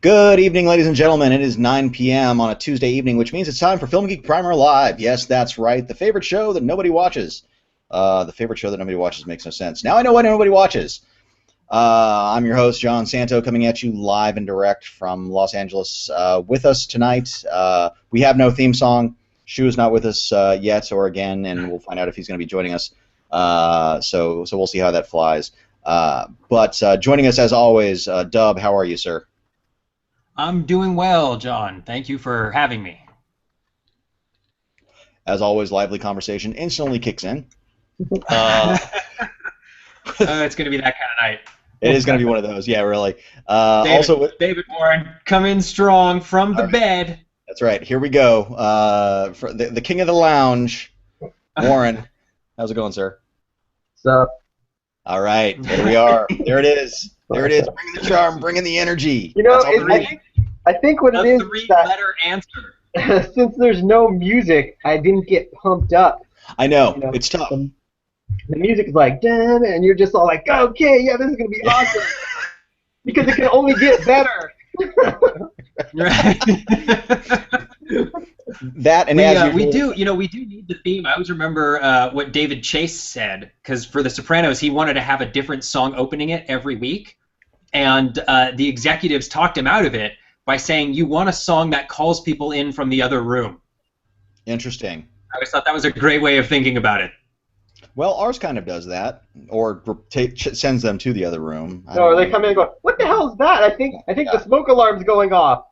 Good evening, ladies and gentlemen. It is 9 p.m. on a Tuesday evening, which means it's time for Film Geek Primer Live. Yes, that's right. The favorite show that nobody watches. The favorite show that nobody watches makes no sense. Now I know why nobody watches. I'm your host, John Santo, coming at you live and direct from Los Angeles. With us tonight, we have no theme song. Shu is not with us yet or again, and we'll find out if he's going to be joining us. So we'll see how that flies. But joining us, as always, Dub, how are you, sir? I'm doing well, John. Thank you for having me. As always, lively conversation instantly kicks in. It's going to be that kind of night. It is going to be one of those, yeah, really. David Warren, come in strong from the bed. That's right. Here we go. For the king of the lounge, Warren. How's it going, sir? What's up? All right, there we are. There it is. There it is. Bringing the charm, bringing the energy. You know, I think what it is three-letter answer. Since there's no music, I didn't get pumped up. I know. It's tough. The music is like, damn, and you're just all like, okay, yeah, this is going to be awesome. Because it can only get better. Right. That and we do need the theme. I always remember what David Chase said, because for The Sopranos, he wanted to have a different song opening it every week, and the executives talked him out of it by saying, you want a song that calls people in from the other room. Interesting. I always thought that was a great way of thinking about it. Well, ours kind of does that, or sends them to the other room. No, they come in and go, what the hell is that? I think the smoke alarm's going off.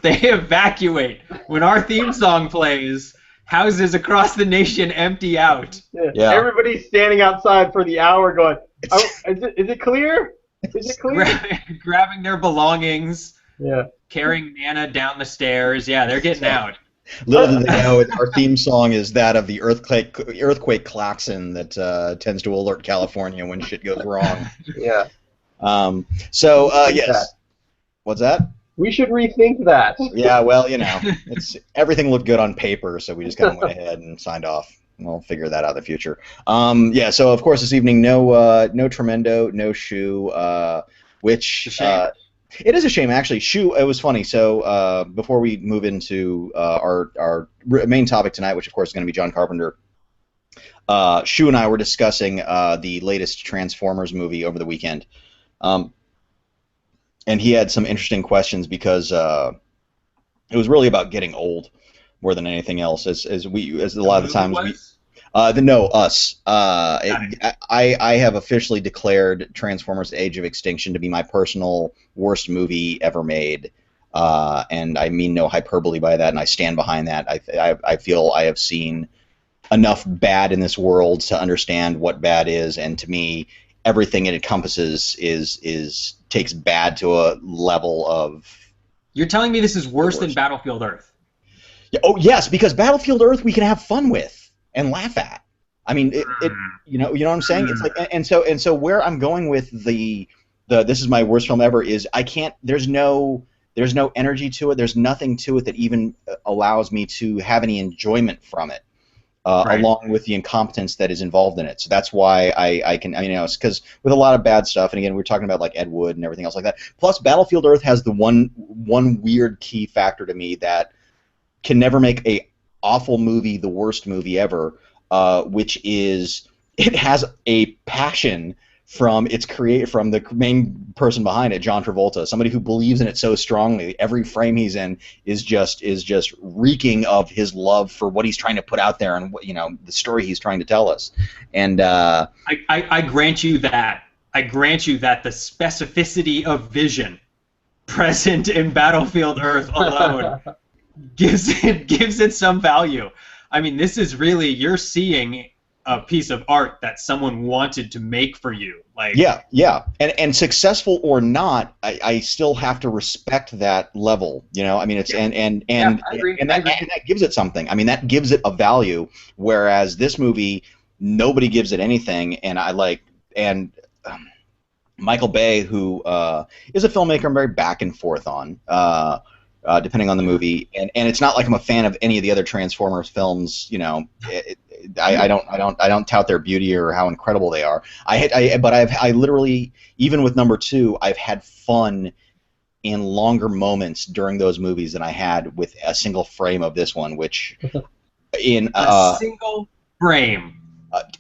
They evacuate. When our theme song plays, houses across the nation empty out. Yeah. Everybody's standing outside for the hour going, oh, is it clear? Is it clear? Grabbing their belongings. Yeah. Carrying Nana down the stairs. Yeah, they're getting out. Little do they know, our theme song is that of the earthquake klaxon that tends to alert California when shit goes wrong. Yeah. Yes. What's that? We should rethink that. Yeah, well, everything looked good on paper, so we just kind of went ahead and signed off. We'll figure that out in the future. So of course this evening, no Tremendo, no Shu, which it is a shame actually. Shu, it was funny. So before we move into our main topic tonight, which of course is going to be John Carpenter, Shu and I were discussing the latest Transformers movie over the weekend. And he had some interesting questions because it was really about getting old more than anything else. As a lot of the times us. I have officially declared Transformers: Age of Extinction to be my personal worst movie ever made, and I mean no hyperbole by that, and I stand behind that. I feel I have seen enough bad in this world to understand what bad is, and to me, everything it encompasses takes bad to a level of... You're telling me this is worse than Battlefield Earth? Yeah, oh yes, because Battlefield Earth we can have fun with and laugh at. I mean, you know what I'm saying? It's like, and so where I'm going with the this is my worst film ever is I can't. There's no energy to it. There's nothing to it that even allows me to have any enjoyment from it. Along with the incompetence that is involved in it. So that's why it's because with a lot of bad stuff, and again, we're talking about like Ed Wood and everything else like that. Plus, Battlefield Earth has the one weird key factor to me that can never make a awful movie the worst movie ever, which is it has a passion from the main person behind it, John Travolta, somebody who believes in it so strongly. Every frame he's in is just reeking of his love for what he's trying to put out there and the story he's trying to tell us. And I grant you that. I grant you that the specificity of vision present in Battlefield Earth alone gives it some value. I mean, this is really, you're seeing a piece of art that someone wanted to make for you. Like, yeah, and successful or not, I still have to respect that level. I mean, it's and that gives it something. I mean, that gives it a value. Whereas this movie, nobody gives it anything, and Michael Bay, who is a filmmaker I'm very back and forth on. Depending on the movie, and it's not like I'm a fan of any of the other Transformers films, I don't tout their beauty or how incredible they are. But I literally, even with number 2, I've had fun in longer moments during those movies than I had with a single frame of this one, which in a single frame.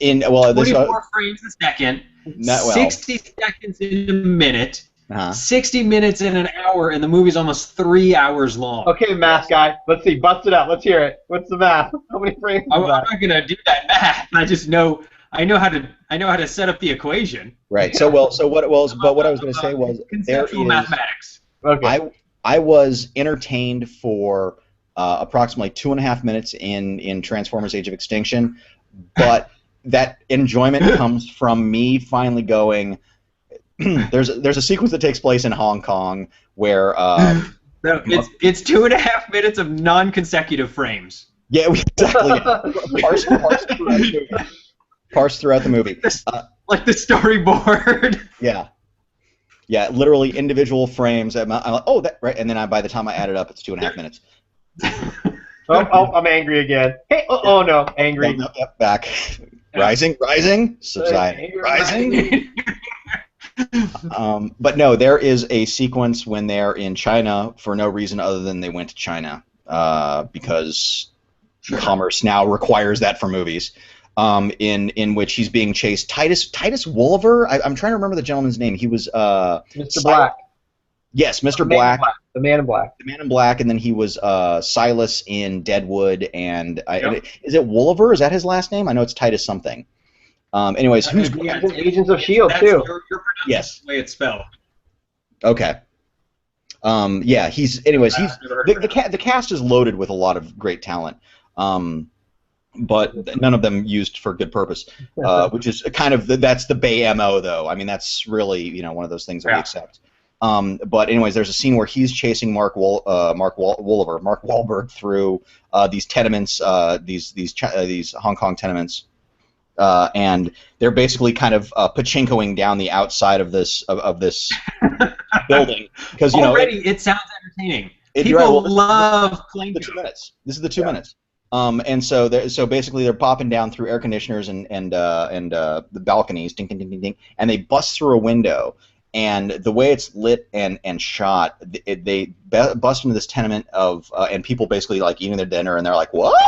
In 24 frames a second, 60 seconds in a minute, 60 minutes in an hour, and the movie's almost 3 hours long. Okay, math guy. Let's see. Bust it out. Let's hear it. What's the math? How many frames? I'm not gonna do that math. I know how to set up the equation. Right. But what I was going to say was conceptual mathematics. Okay. I was entertained for approximately 2.5 minutes in Transformers: Age of Extinction, but that enjoyment comes from me finally going. There's a sequence that takes place in Hong Kong where no, it's 2.5 minutes of non-consecutive frames. Yeah, exactly. Parse throughout the movie. Like the storyboard. Yeah, literally individual frames. I'm like, oh, that right, and then by the time I add it up, it's 2.5 minutes. Oh, I'm angry again. Hey, oh no, angry. Yep, back. Rising, subside, rising. But no, there is a sequence when they're in China for no reason other than they went to China because commerce now requires that for movies. In which he's being chased. Titus Wolver. I'm trying to remember the gentleman's name. He was Mr. Black. Yes, Mr. Black. The Man in Black. The Man in Black, and then he was Silas in Deadwood, and is it Wolver? Is that his last name? I know it's Titus something. Anyways, who's Agents of S.H.I.E.L.D. too. Yes. The way it's spelled. Okay. Yeah, he's the cast is loaded with a lot of great talent. But none of them used for good purpose, which is kind of that's the Bay MO though. I mean, that's really one of those things that we accept. But anyways, there's a scene where he's chasing Mark Wahlberg through these tenements, these Hong Kong tenements, and they're basically kind of pachinkoing down the outside of this building because already it sounds entertaining. People love playing the 2 minutes. This is the 2 minutes. And so basically they're popping down through air conditioners and the balconies, ding ding ding ding ding, and they bust through a window. And the way it's lit and shot, they bust into this tenement and people basically like eating their dinner, and they're like, what?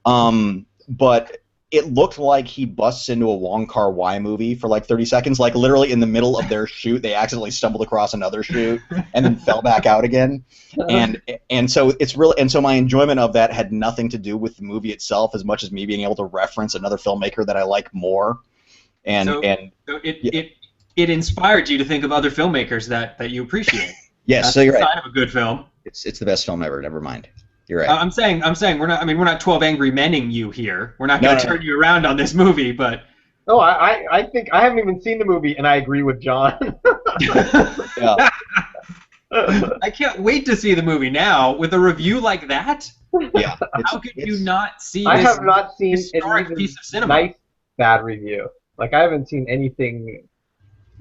But it looked like he busts into a Wong Kar-wai movie for like 30 seconds, like literally in the middle of their shoot, they accidentally stumbled across another shoot and then fell back out again. And so it's really, and so my enjoyment of that had nothing to do with the movie itself as much as me being able to reference another filmmaker that I like more. So it inspired you to think of other filmmakers that you appreciate. Yes, that's so you're right. Sign of a good film. It's the best film ever. Never mind. You're right. I'm saying we're not 12 Angry Men-ing you here. We're not going to turn you around on this movie, but. No, I think I haven't even seen the movie, and I agree with John. Yeah. I can't wait to see the movie now with a review like that. Yeah. How could you not see? I have not seen an historic piece of cinema. Nice bad review. Like I haven't seen anything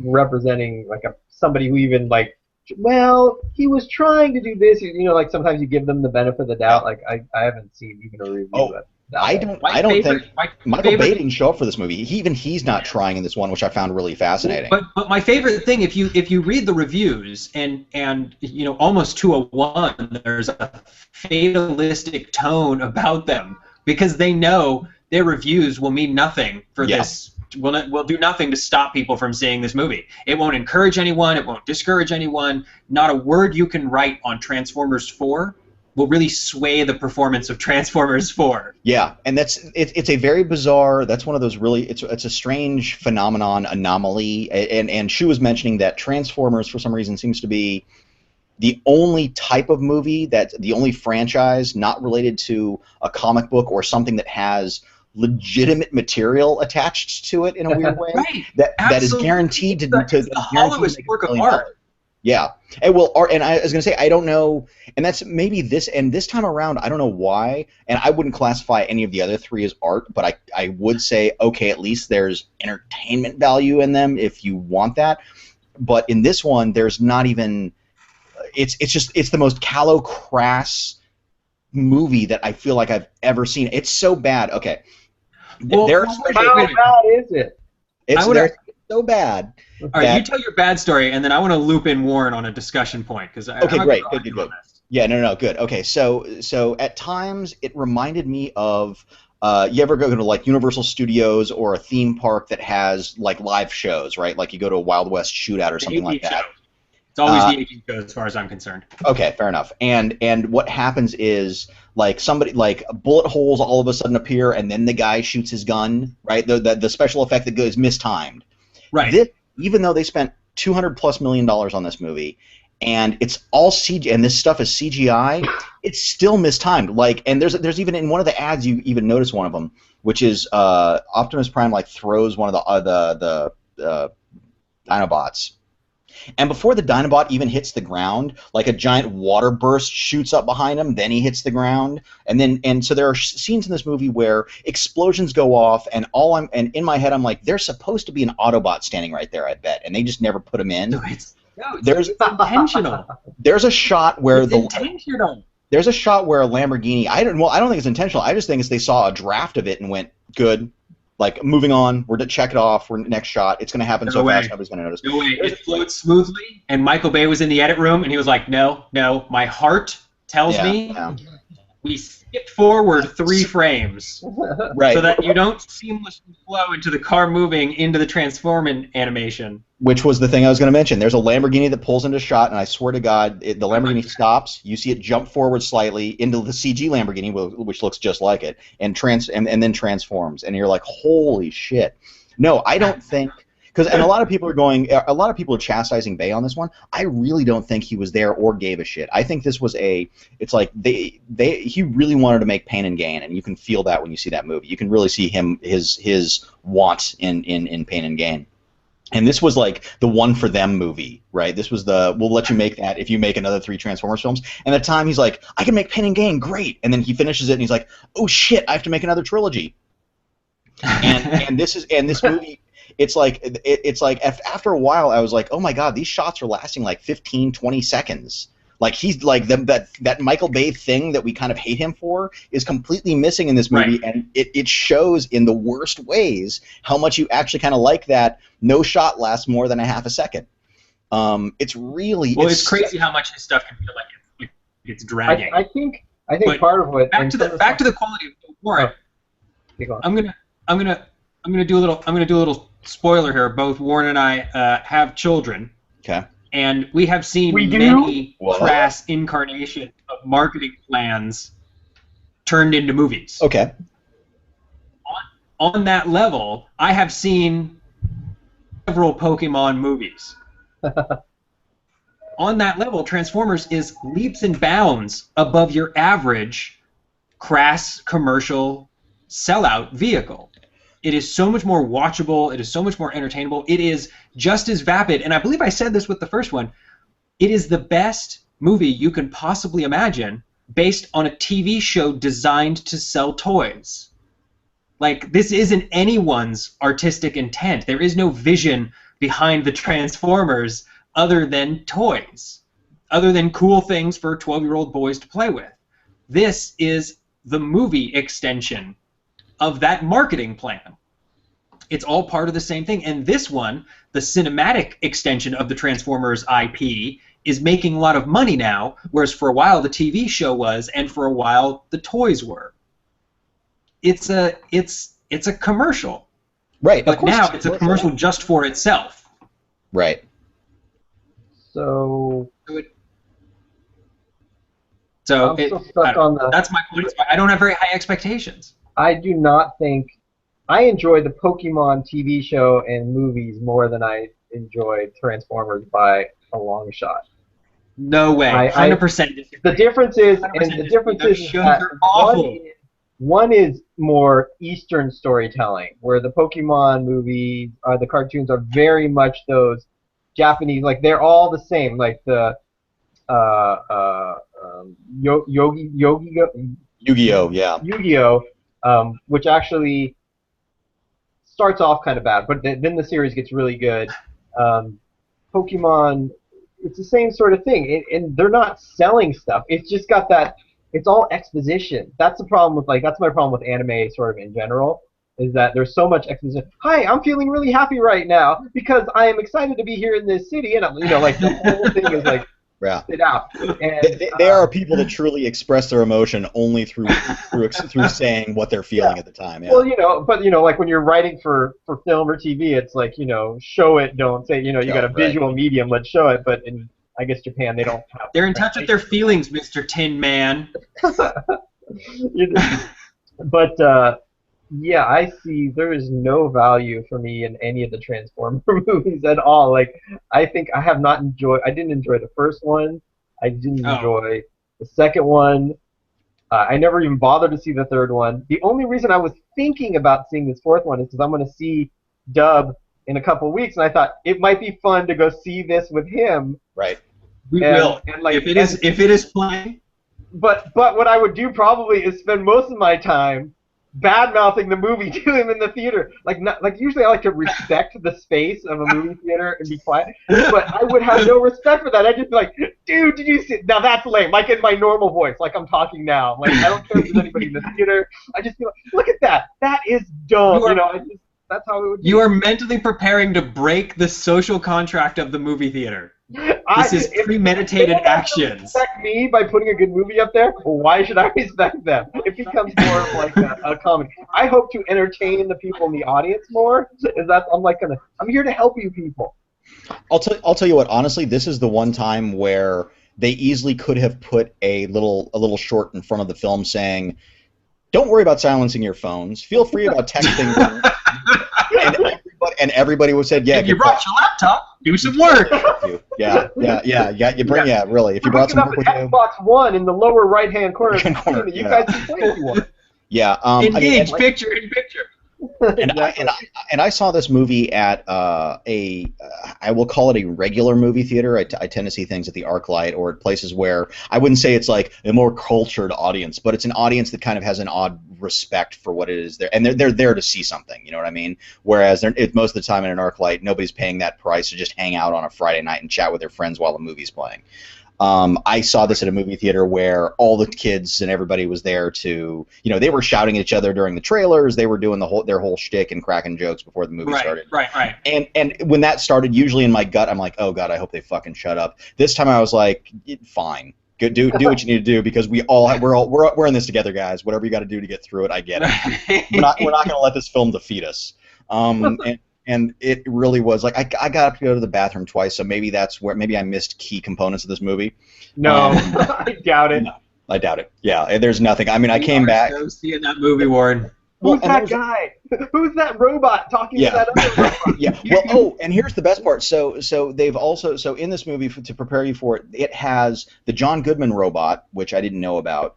representing like somebody who even like. Well, he was trying to do this. Like sometimes you give them the benefit of the doubt. Like I haven't seen even a review. Oh, I don't think Michael Bay didn't show up for this movie. He's not trying in this one, which I found really fascinating. But my favorite thing, if you read the reviews and almost to a one, there's a fatalistic tone about them because they know their reviews will mean nothing for this. Will do nothing to stop people from seeing this movie. It won't encourage anyone. It won't discourage anyone. Not a word you can write on Transformers 4 will really sway the performance of Transformers 4. Yeah, and it's a very bizarre. That's one of those really. It's a strange anomaly. And Shu was mentioning that Transformers for some reason seems to be the only type of movie the only franchise not related to a comic book or something that has legitimate material attached to it in a weird way. Right. That is guaranteed to the hollowest work of art. Yeah. And and I was going to say I don't know, and that's maybe this time around I don't know why, and I wouldn't classify any of the other three as art, but I would say okay, at least there's entertainment value in them if you want that. But in this one there's not even it's the most callow, crass movie that I feel like I've ever seen. It's so bad. Okay. Well, they're How bad is it? they're so bad. All right, you tell your bad story, and then I want to loop in Warren on a discussion point because okay, great, good. Yeah, no, good. Okay, so at times it reminded me of you ever go to like Universal Studios or a theme park that has like live shows, right? Like you go to a Wild West shootout or something like that. It's always the 18 show as far as I'm concerned. Okay, fair enough. And what happens is like somebody like bullet holes all of a sudden appear, and then the guy shoots his gun, right? The special effect that goes mistimed. Right. Even though they spent $200+ million on this movie, and it's all CG, and this stuff is CGI, it's still mistimed. Like, and there's even in one of the ads you even notice one of them, which is Optimus Prime like throws one of the Dinobots. And before the Dinobot even hits the ground, like a giant water burst shoots up behind him, then he hits the ground, and so there are scenes in this movie where explosions go off, and in my head I'm like, there's supposed to be an Autobot standing right there, I bet, and they just never put him in. It's intentional. There's a shot where intentional. There's a shot where a Lamborghini. I don't think it's intentional. I just think they saw a draft of it and went, good. Like, moving on, we're to check it off, we're next shot, it's going to happen fast, nobody's going to notice. No way, it floats smoothly, and Michael Bay was in the edit room, and he was like, no, my heart tells me we skipped forward 3 frames right. so that you don't seamlessly flow into the car moving into the transforming animation. Which was the thing I was going to mention. There's a Lamborghini that pulls into shot, and I swear to God, the Lamborghini stops. You see it jump forward slightly into the CG Lamborghini, which looks just like it, and then transforms. And you're like, holy shit. No, I don't think... And a lot of people are chastising Bay on this one. I really don't think he was there or gave a shit. I think this was it's like he really wanted to make Pain and Gain, and you can feel that when you see that movie. You can really see his want in Pain and Gain. And this was like the one for them movie, right? This was we'll let you make that if you make another 3 Transformers films. And at the time he's like, I can make Pain and Gain, great. And then he finishes it and he's like, oh shit, I have to make another trilogy. And this movie. It's like after a while I was like, oh my God, these shots are lasting like 15, 20 seconds. Like he's like that Michael Bay thing that we kind of hate him for is completely missing in this movie, right. And it shows in the worst ways how much you actually kind of like that no shot lasts more than a half a second. It's really it's crazy how much his stuff can feel like it's dragging. I think part of what back to the quality of Warren. I'm gonna do a little spoiler here. Both Warren and I have children. Okay. And we have seen many crass incarnations of marketing plans turned into movies. Okay. On that level, I have seen several Pokemon movies. On that level, Transformers is leaps and bounds above your average crass commercial sellout vehicle. It is so much more watchable. It is so much more entertainable. It is just as vapid. And I believe I said this with the first one. It is the best movie you can possibly imagine based on a TV show designed to sell toys. Like, this isn't anyone's artistic intent. There is no vision behind the Transformers other than toys, other than cool things for 12-year-old boys to play with. This is the movie extension of that marketing plan. It's all part of the same thing. And this one, the cinematic extension of the Transformers IP, is making a lot of money now, whereas for a while the TV show was, and for a while the toys were. It's a commercial. Right. But now it's a commercial just for itself. Right. So that's my point. I don't have very high expectations. I do not think I enjoy the Pokemon TV show and movies more than I enjoy Transformers by a long shot. No way. 100%. The difference is, that one is more Eastern storytelling, where the Pokemon movies, the cartoons are very much those Japanese, like they're all the same, like the Yu-Gi-Oh, yeah. Yu-Gi-Oh, which actually starts off kind of bad, but then the series gets really good. Pokemon, it's the same sort of thing, and they're not selling stuff. It's just got that. It's all exposition. That's the problem with that's my problem with anime sort of in general. is that there's so much exposition. Hi, I'm feeling really happy right now because I am excited to be here in this city, and like the whole thing is like Yeah. spit out. And There are people that truly express their emotion only through saying what they're feeling at the time. Yeah. Well, but like when you're writing for film or TV, it's like show it, don't say. You got a visual medium, let's show it. But in I guess Japan, they don't have. They're in touch with their feelings, Mr. Tin Man. But yeah, I see there is no value for me in any of the Transformer movies at all. Like, I think I didn't enjoy the first one. I didn't enjoy the second one. I never even bothered to see the third one. The only reason I was thinking about seeing this fourth one is because I'm going to see Dub in a couple weeks, and I thought it might be fun to go see this with him. Right. We will. And like, if it is playing. But what I would do probably is spend most of my time bad-mouthing the movie to him in the theater. Like usually I like to respect the space of a movie theater and be quiet, but I would have no respect for that. I'd just be like, dude, did you see? Now that's lame. Like in my normal voice, like I'm talking now. Like I don't care if there's anybody in the theater. I just be like, look at that. That is dumb. That's how it would be. You are mentally preparing to break the social contract of the movie theater. This is premeditated actions. Respect me by putting a good movie up there. Well, why should I respect them? It becomes more of like a comedy. I hope to entertain the people in the audience more. I'm here to help you people. I'll tell you what. Honestly, this is the one time where they easily could have put a little short in front of the film saying, "Don't worry about silencing your phones. Feel free about texting." And everybody would said, "Yeah." If you brought your laptop, do some work. Yeah. You bring really. If you brought some work with you. Xbox One in the lower right-hand corner. You guys can play if you want. Yeah. Engage, picture in picture. And I saw this movie at I will call it a regular movie theater. I tend to see things at the ArcLight or at places where I wouldn't say it's like a more cultured audience, but it's an audience that kind of has an odd respect for what it is there, and they're there to see something. You know what I mean? Whereas most of the time in an ArcLight, nobody's paying that price to just hang out on a Friday night and chat with their friends while the movie's playing. I saw this at a movie theater where all the kids and everybody was there to, they were shouting at each other during the trailers. They were doing their whole shtick and cracking jokes before the movie started. Right. And when that started, usually in my gut, I'm like, oh god, I hope they fucking shut up. This time I was like, fine, do what you need to do because we're in this together, guys. Whatever you got to do to get through it, I get it. We're not going to let this film defeat us. And it really was like I got up to go to the bathroom twice, so maybe that's where I missed key components of this movie. No, I doubt it. No, I doubt it. Yeah, there's nothing. I mean, I came back. So seeing that movie, Warren. Who's that guy? Who's that robot talking to that other robot? Yeah. Well, and here's the best part. So they've also in this movie to prepare you for it, it has the John Goodman robot, which I didn't know about,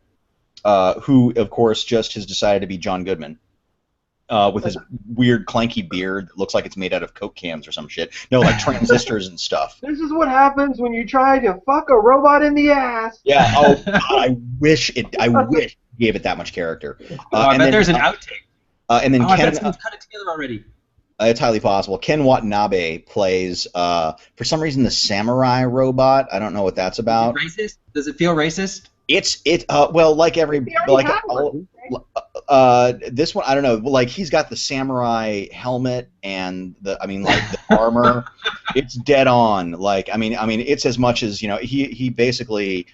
who of course just has decided to be John Goodman. With his weird clanky beard that looks like it's made out of Coke cans or some shit. No, like transistors and stuff. This is what happens when you try to fuck a robot in the ass. Yeah. Oh, God, I wish it gave it that much character. I bet there's an outtake. And then I Ken. bet someone's cut it together already. It's highly possible. Ken Watanabe plays, for some reason, the samurai robot. I don't know what that's about. Is it racist? Does it feel racist? Well, like this one, I don't know. Like he's got the samurai helmet and the armor. It's dead on. Like I mean, it's as much as he basically,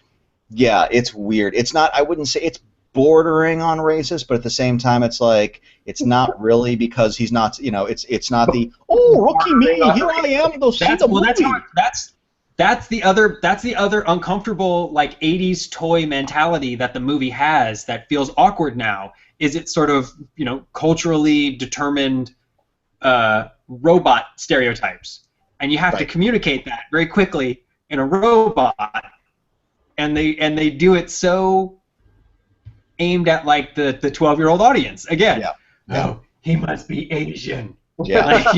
yeah, it's weird. It's not. I wouldn't say it's bordering on racist, but at the same time, it's like it's not really because he's not. It's not the rookie me. Here I am. That's the other uncomfortable like 80s toy mentality that the movie has that feels awkward now. Is it sort of culturally determined robot stereotypes, and you have to communicate that very quickly in a robot, and they do it so aimed at like the 12-year-old audience again. Yeah. Oh, he must be Asian. Yeah, like,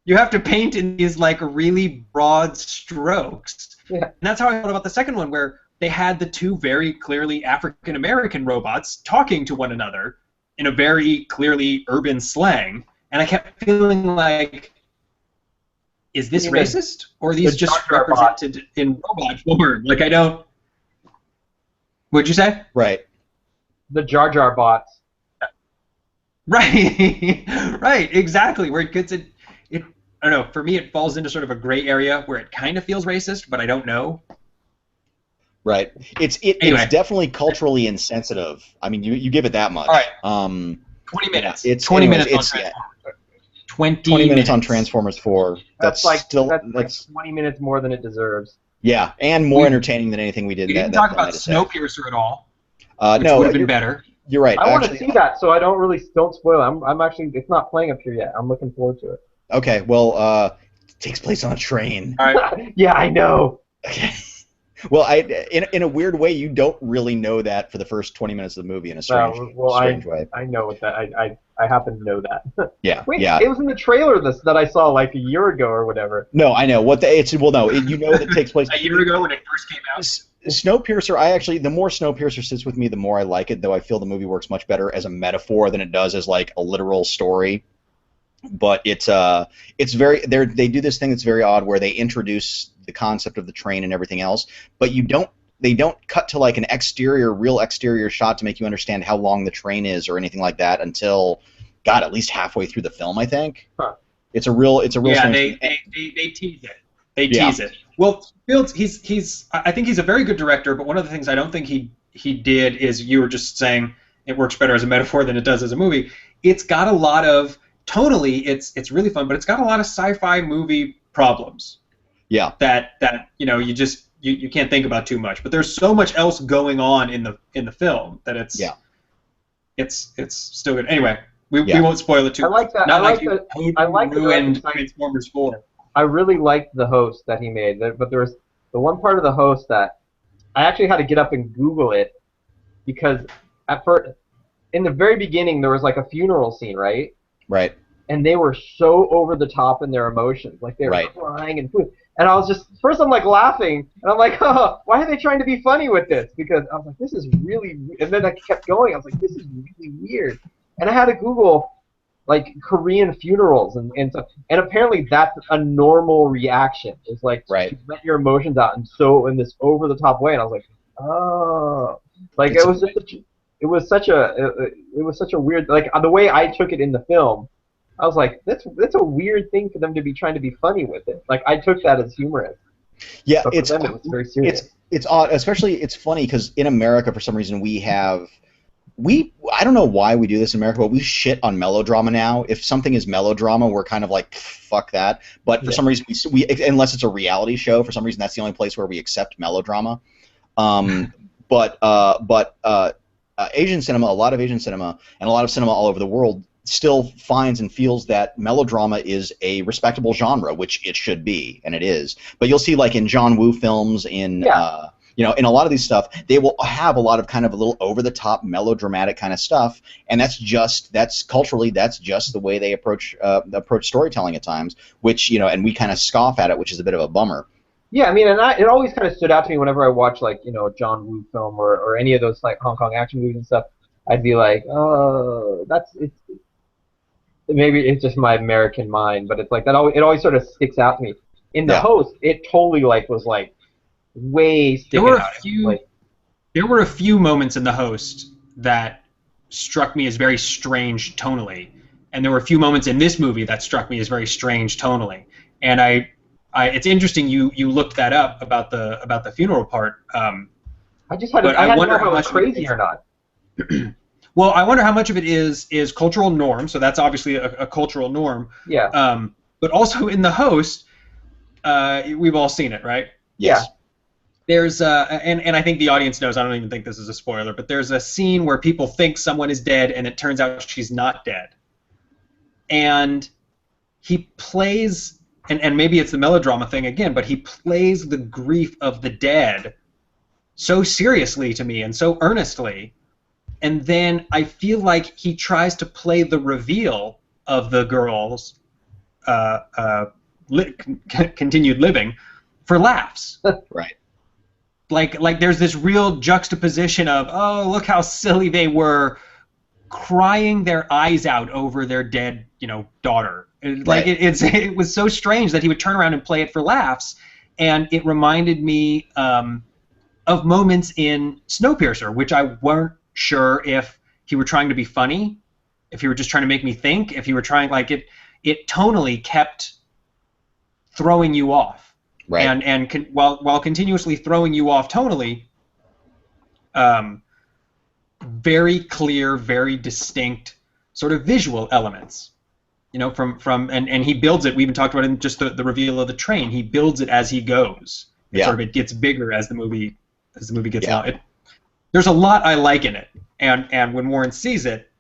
you have to paint in these like really broad strokes. Yeah. And that's how I felt about the second one, where they had the two very clearly African American robots talking to one another in a very clearly urban slang, and I kept feeling like, is this racist, or are these just represented in robot form? Like I don't. What'd you say? Right. The Jar Jar bots. Right, right, exactly. Where it gets it. I don't know. For me, it falls into sort of a gray area where it kind of feels racist, but I don't know. Right. It's Anyway, definitely culturally insensitive. I mean, you give it that all right. much. 20 Yeah. minutes. It's 20 anyways. minutes on It's yeah. Transformers. 20 20 minutes on minutes. Transformers 4. That's like That's 20 minutes more than it deserves. yeah, and more entertaining than anything we did We in didn't that talk film. I about had to say. Snowpiercer at all, which No, would have been better. you're right. I want to Actually, see that, so I don't spoil it. I'm actually, it's not playing up here yet. I'm looking forward to it. okay. Well, it takes place on a train. All right. Yeah, I know. Okay. Well, in a weird way, you don't really know that for the first 20 minutes of the movie in a strange way. I know what that. I happen to know that. Yeah, Wait, yeah. it was in the trailer that I saw like a year ago or whatever. No, I know what you know that takes place A year ago when it first came out. Snowpiercer. The more Snowpiercer sits with me, the more I like it. Though I feel the movie works much better as a metaphor than it does as like a literal story. But it's very they do this thing that's very odd where they introduce the concept of the train and everything else, but they don't cut to like an real exterior shot to make you understand how long the train is or anything like that until at least halfway through the film, I think. Huh. It's a real Yeah, they tease it. They tease it. Well, Fields, I think he's a very good director, but one of the things I don't think he did is, you were just saying it works better as a metaphor than it does as a movie. It's got a lot of tonally, it's really fun, but it's got a lot of sci-fi movie problems. Yeah. That you can't think about too much. But there's so much else going on in the film that it's still good. Anyway, we won't spoil it too much. I like that. Not I like you ruined Transformers 4. I really liked the host that he made, but there was the one part of the host that I actually had to get up and Google it because in the very beginning there was like a funeral scene, right? Right. And they were so over the top in their emotions, like they were crying and I was just first I'm like laughing and I'm like, oh, why are they trying to be funny with this? Because I was like, this is really, and then I kept going. I was like, this is really weird, and I had to Google like Korean funerals and stuff, and apparently that's a normal reaction. It's like to let your emotions out in this over the top way, and I was like, oh, like it was such a weird, like the way I took it in the film. I was like, that's a weird thing for them to be trying to be funny with it. Like I took that as humorous. Yeah, but for them it was very serious. It's odd, especially it's funny because in America for some reason I don't know why we do this in America, but we shit on melodrama now. If something is melodrama, we're kind of like, fuck that. But for some reason, we unless it's a reality show, for some reason that's the only place where we accept melodrama. But Asian cinema, a lot of Asian cinema, and a lot of cinema all over the world still finds and feels that melodrama is a respectable genre, which it should be, and it is. But you'll see, like in John Woo films, in in a lot of these stuff, they will have a lot of kind of a little over-the-top melodramatic kind of stuff, and that's culturally just the way they approach storytelling at times, which and we kind of scoff at it, which is a bit of a bummer. Yeah, I mean, and it always kind of stood out to me whenever I watch like John Woo film or any of those like Hong Kong action movies and stuff. I'd be like, oh, maybe it's just my American mind, but it's like that. It always sort of sticks out to me. In the host, it totally was way sticking out. There were a few moments in the host that struck me as very strange tonally, and there were a few moments in this movie that struck me as very strange tonally. And it's interesting you looked that up about the funeral part. I just had to know how it was crazy or not. Well, I wonder how much of it is cultural norm. So that's obviously a cultural norm. Yeah. But also in the host, we've all seen it, right? Yes. Yeah. There's and I think the audience knows. I don't even think this is a spoiler, but there's a scene where people think someone is dead, and it turns out she's not dead. And he plays, and maybe it's the melodrama thing again, but he plays the grief of the dead so seriously to me and so earnestly. And then I feel like he tries to play the reveal of the girl's continued living for laughs. Right. Like there's this real juxtaposition of, oh, look how silly they were, crying their eyes out over their dead, daughter. Like it was so strange that he would turn around and play it for laughs, and it reminded me of moments in Snowpiercer, which I weren't sure if he were trying to be funny, if you were just trying to make me think, if you were trying it tonally kept throwing you off, Right. And while continuously throwing you off tonally, very clear, very distinct sort of visual elements. And he builds it. We even talked about it in just the reveal of the train. He builds it as he goes. Sort of it gets bigger as the movie gets long. There's a lot I like in it, and when Warren sees it,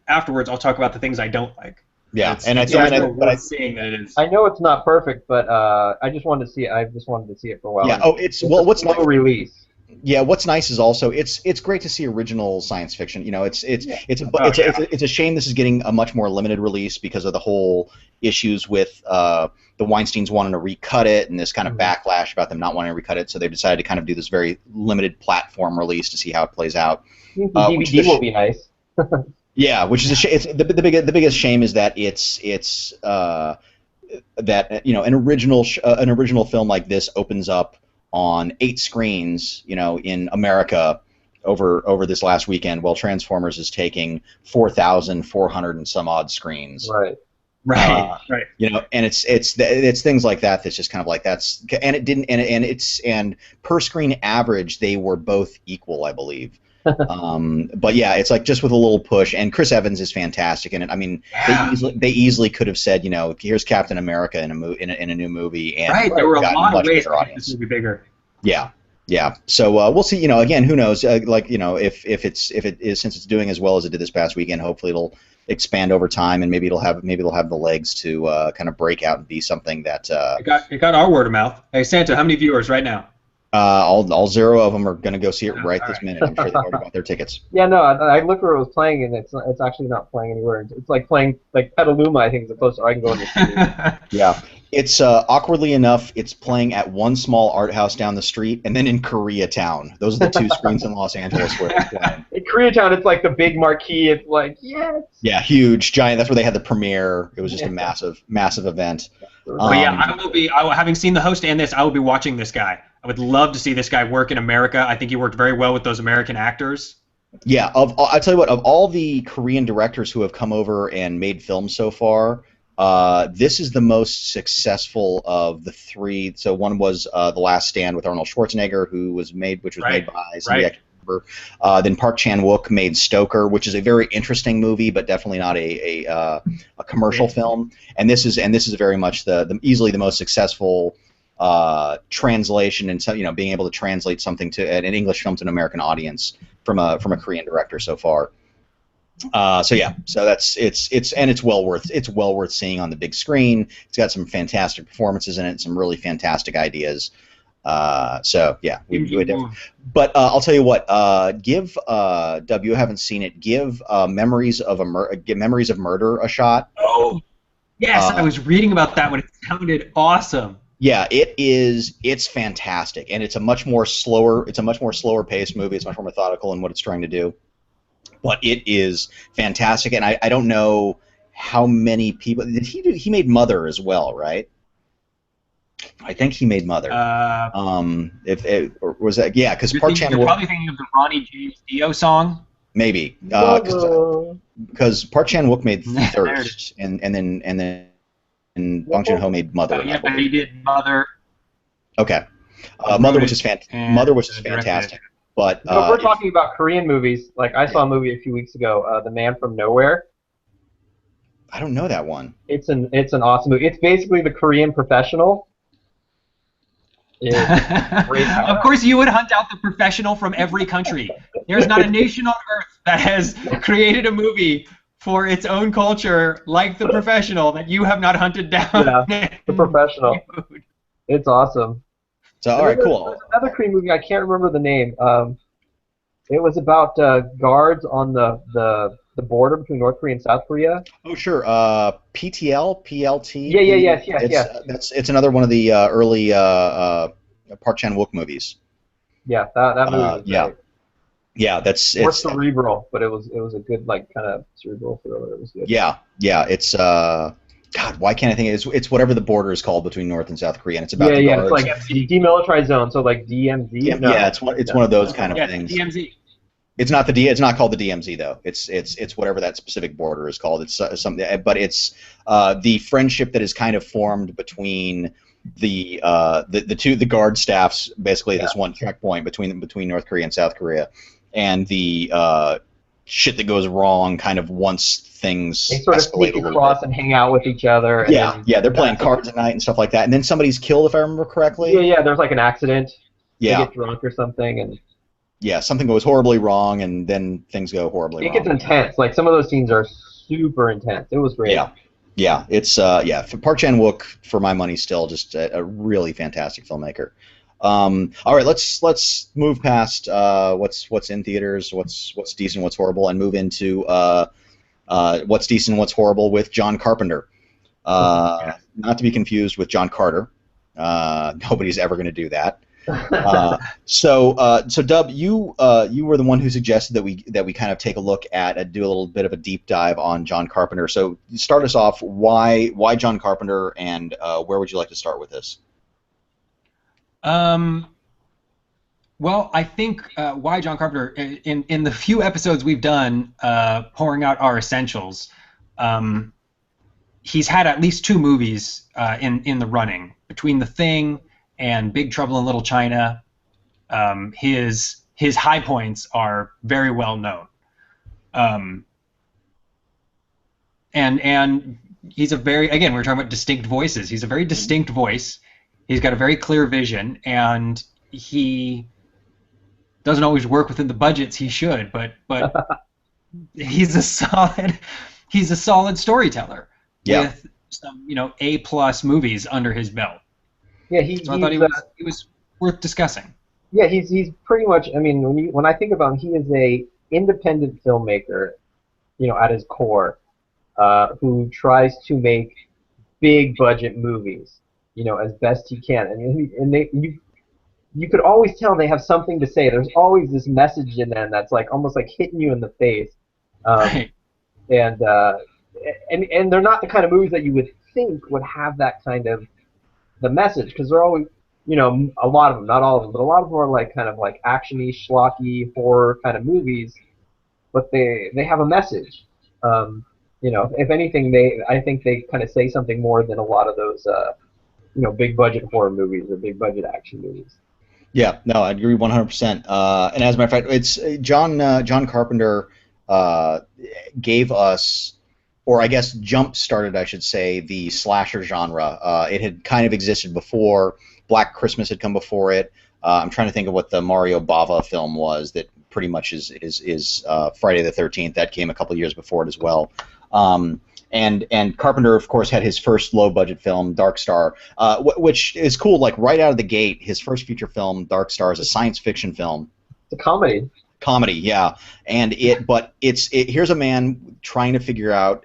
afterwards I'll talk about the things I don't like. Yeah, seeing that it is. I know it's not perfect, but I just wanted to see it. I just wanted to see it for a while. Yeah. Oh, what's no release. Yeah, what's nice is also it's great to see original science fiction. It's a shame this is getting a much more limited release because of the whole issues with the Weinsteins wanting to recut it and this kind of backlash about them not wanting to recut it. So they've decided to kind of do this very limited platform release to see how it plays out. The DVD will be nice. Yeah, which is a shame. The biggest shame is that that an original film like this opens up on 8 screens, in America over this last weekend, while Transformers is taking 4,400 and some odd screens. Right. Right. And it's things like that that's just kind of like and per screen average they were both equal, I believe. But yeah, it's like just with a little push, and Chris Evans is fantastic in it. I mean, they easily could have said, here's Captain America in a new movie, and there were a lot of ways to make this movie bigger. Yeah. So we'll see. Again, who knows? If it is, since it's doing as well as it did this past weekend, hopefully it'll expand over time, and maybe it'll have the legs to kind of break out and be something that. It got our word of mouth. Hey Santa, how many viewers right now? All 0 of them are going to go see it right this minute. I'm sure they've already bought their tickets. Yeah, no, I looked where it was playing, and it's actually not playing anywhere. It's like playing Petaluma, I think, is the closest I can go in the studio. Yeah, it's awkwardly enough, it's playing at one small art house down the street, and then in Koreatown. Those are the 2 screens in Los Angeles where it's playing. In Koreatown, it's like the big marquee. It's like, yes. Yeah, huge, giant. That's where they had the premiere. It was just a massive event. But yeah, having seen the host and this, I will be watching this guy. I would love to see this guy work in America. I think he worked very well with those American actors. Yeah, I tell you what, of all the Korean directors who have come over and made films so far, this is the most successful of the 3. So one was The Last Stand with Arnold Schwarzenegger, which was made by somebody I can't remember. Then Park Chan-wook made Stoker, which is a very interesting movie, but definitely not a commercial film. And this is very much easily the most successful translation, and being able to translate something to an English film to an American audience from a Korean director so far. So it's well worth seeing on the big screen. It's got some fantastic performances in it, some really fantastic ideas. So yeah, we definitely. But I'll tell you what. Give W, haven't seen it. Give Memories of Murder a shot. Oh, yes, I was reading about that one. It sounded awesome. Yeah, it's fantastic, and it's a much more slower paced movie. It's much more methodical in what it's trying to do, but it is fantastic. And I don't know how many people did he do. He made Mother as well, right? I think he made Mother. Or was that? Yeah, because Park Chan-wook. You're probably thinking of the Ronnie James Dio song. Maybe, because Park Chan-wook made Thirst, and then Bong Joon-ho made Mother. Yeah, he did Mother. Okay, Mother, which is fantastic. But if we're talking about Korean movies, like I saw a movie a few weeks ago, The Man from Nowhere. I don't know that one. It's an awesome movie. It's basically the Korean Professional. Of course, you would hunt out the professional from every country. There's not a nation on earth that has created a movie for its own culture like The Professional that you have not hunted down. Yeah, The Professional. It's awesome. So, all right, cool. Another Korean movie, I can't remember the name. It was about guards on the border between North Korea and South Korea. Oh, sure. PTL, PLT. Yes. It's another one of the early Park Chan-wook movies. Yeah, that movie was great. Yeah, it's cerebral, but it was a good kind of cerebral thriller. It was good. Yeah, it's God, why can't I think it's whatever the border is called between North and South Korea, and it's about the guards. It's like demilitarized zone, so like DMZ. Yeah, it's one of those kind of things. DMZ. It's not it's not called the DMZ though. It's whatever that specific border is called. It's something, but it's the friendship that is kind of formed between the guard staffs, basically this one checkpoint between North Korea and South Korea, and the shit that goes wrong kind of once things they sort of sneak across and hang out with each other. Yeah, they're playing cards at night and stuff like that, and then somebody's killed, if I remember correctly. Yeah, there's like an accident. Yeah. They get drunk or something, and yeah, something goes horribly wrong, and then things go horribly wrong. It gets intense. Like, some of those scenes are super intense. It was great. Yeah, it's Park Chan-wook, for my money, still just a really fantastic filmmaker. All right, let's move past what's in theaters, what's decent, what's horrible, and move into what's decent, what's horrible with John Carpenter. Not to be confused with John Carter. Nobody's ever going to do that. So Dub, you were the one who suggested that we kind of take a look at and do a little bit of a deep dive on John Carpenter. So start us off. Why John Carpenter, and where would you like to start with this? Well, I think why John Carpenter, in the few episodes we've done pouring out our essentials, he's had at least 2 movies in the running. Between The Thing and Big Trouble in Little China, his high points are very well known. And he's a very, again, we were talking about distinct voices. He's a very distinct voice. He's got a very clear vision, and he doesn't always work within the budgets he should, but he's a solid storyteller with some A+ movies under his belt. Yeah, so I thought he was worth discussing. Yeah, he's pretty much. I mean, when I think about him, he is a independent filmmaker, at his core, who tries to make big budget movies, as best he can. You could always tell they have something to say. There's always this message in them that's like almost like hitting you in the face. Right. And they're not the kind of movies that you would think would have that kind of the message, because they're always, a lot of them, not all of them, but a lot of them are like kind of like action-y, schlocky, horror kind of movies, but they have a message. If anything, I think they kind of say something more than a lot of those, big budget horror movies or big budget action movies. Yeah, no, I agree 100%. And as a matter of fact, it's John Carpenter gave us, or I guess jump-started, I should say, the slasher genre. It had kind of existed before. Black Christmas had come before it. I'm trying to think of what the Mario Bava film was that pretty much is Friday the 13th. That came a couple years before it as well. And Carpenter, of course, had his first low-budget film, Dark Star, which is cool. Like, right out of the gate, his first feature film, Dark Star, is a science fiction film. It's a comedy. Comedy, yeah, and here's a man trying to figure out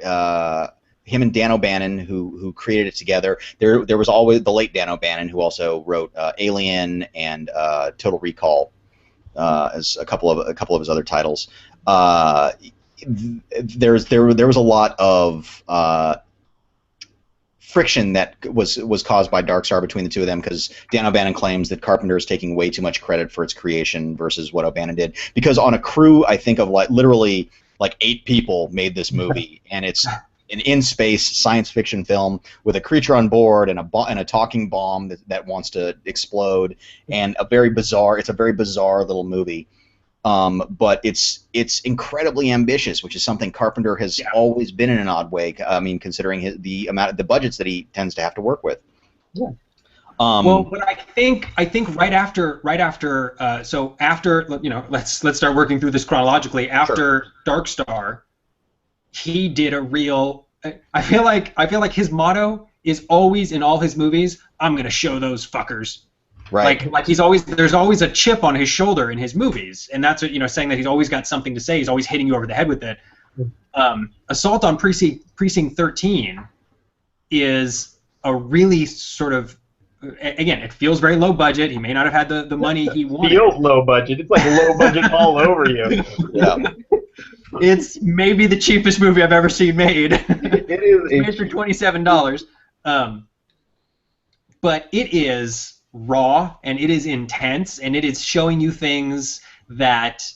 him and Dan O'Bannon, who created it together. There was always the late Dan O'Bannon, who also wrote Alien and Total Recall, as a couple of his other titles. There was a lot of friction that was caused by Dark Star between the two of them, because Dan O'Bannon claims that Carpenter is taking way too much credit for its creation versus what O'Bannon did. Because on a crew, I think of literally 8 people made this movie, and it's an in-space science fiction film with a creature on board and a talking bomb that wants to explode, and it's a very bizarre little movie. But it's incredibly ambitious, which is something Carpenter has always been in an odd way. I mean, considering the amount of the budgets that he tends to have to work with. Yeah. Well, but I think right after so after, let's start working through this chronologically. After Dark Star, he did a real. I feel like his motto is always in all his movies, "I'm gonna show those fuckers." Right. Like there's always a chip on his shoulder in his movies, and that's what saying that he's always got something to say. He's always hitting you over the head with it. Assault on Precinct 13 is a really sort of, again, it feels very low budget. He may not have had the money he wanted. It feels low budget. It's like low budget all over you. Yeah. It's maybe the cheapest movie I've ever seen made. It is. It's made for $27. But it is raw, and it is intense, and it is showing you things that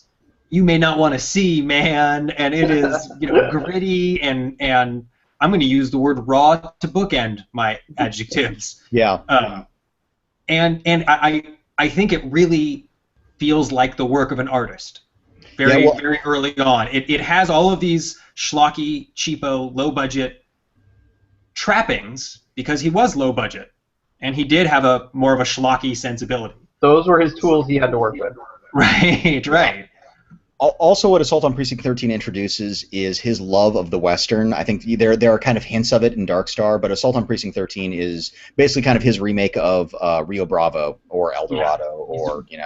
you may not want to see, man, and it is gritty and I'm going to use the word raw to bookend my adjectives. Yeah. And I think it really feels like the work of an artist. Very early on. It has all of these schlocky, cheapo, low budget trappings because he was low budget, and he did have a more of a schlocky sensibility. Those were his tools he had to work with. Right. Also, what Assault on Precinct 13 introduces is his love of the Western. I think there are kind of hints of it in Dark Star, but Assault on Precinct 13 is basically kind of his remake of Rio Bravo or El Dorado, or He's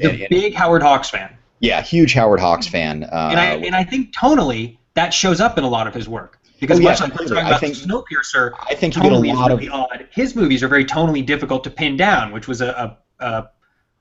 a big Howard Hawks fan. Yeah, huge Howard Hawks fan. And I think tonally that shows up in a lot of his work. Because much like we're talking about Snowpiercer, I think tonally is really odd. His movies are very tonally difficult to pin down, which was a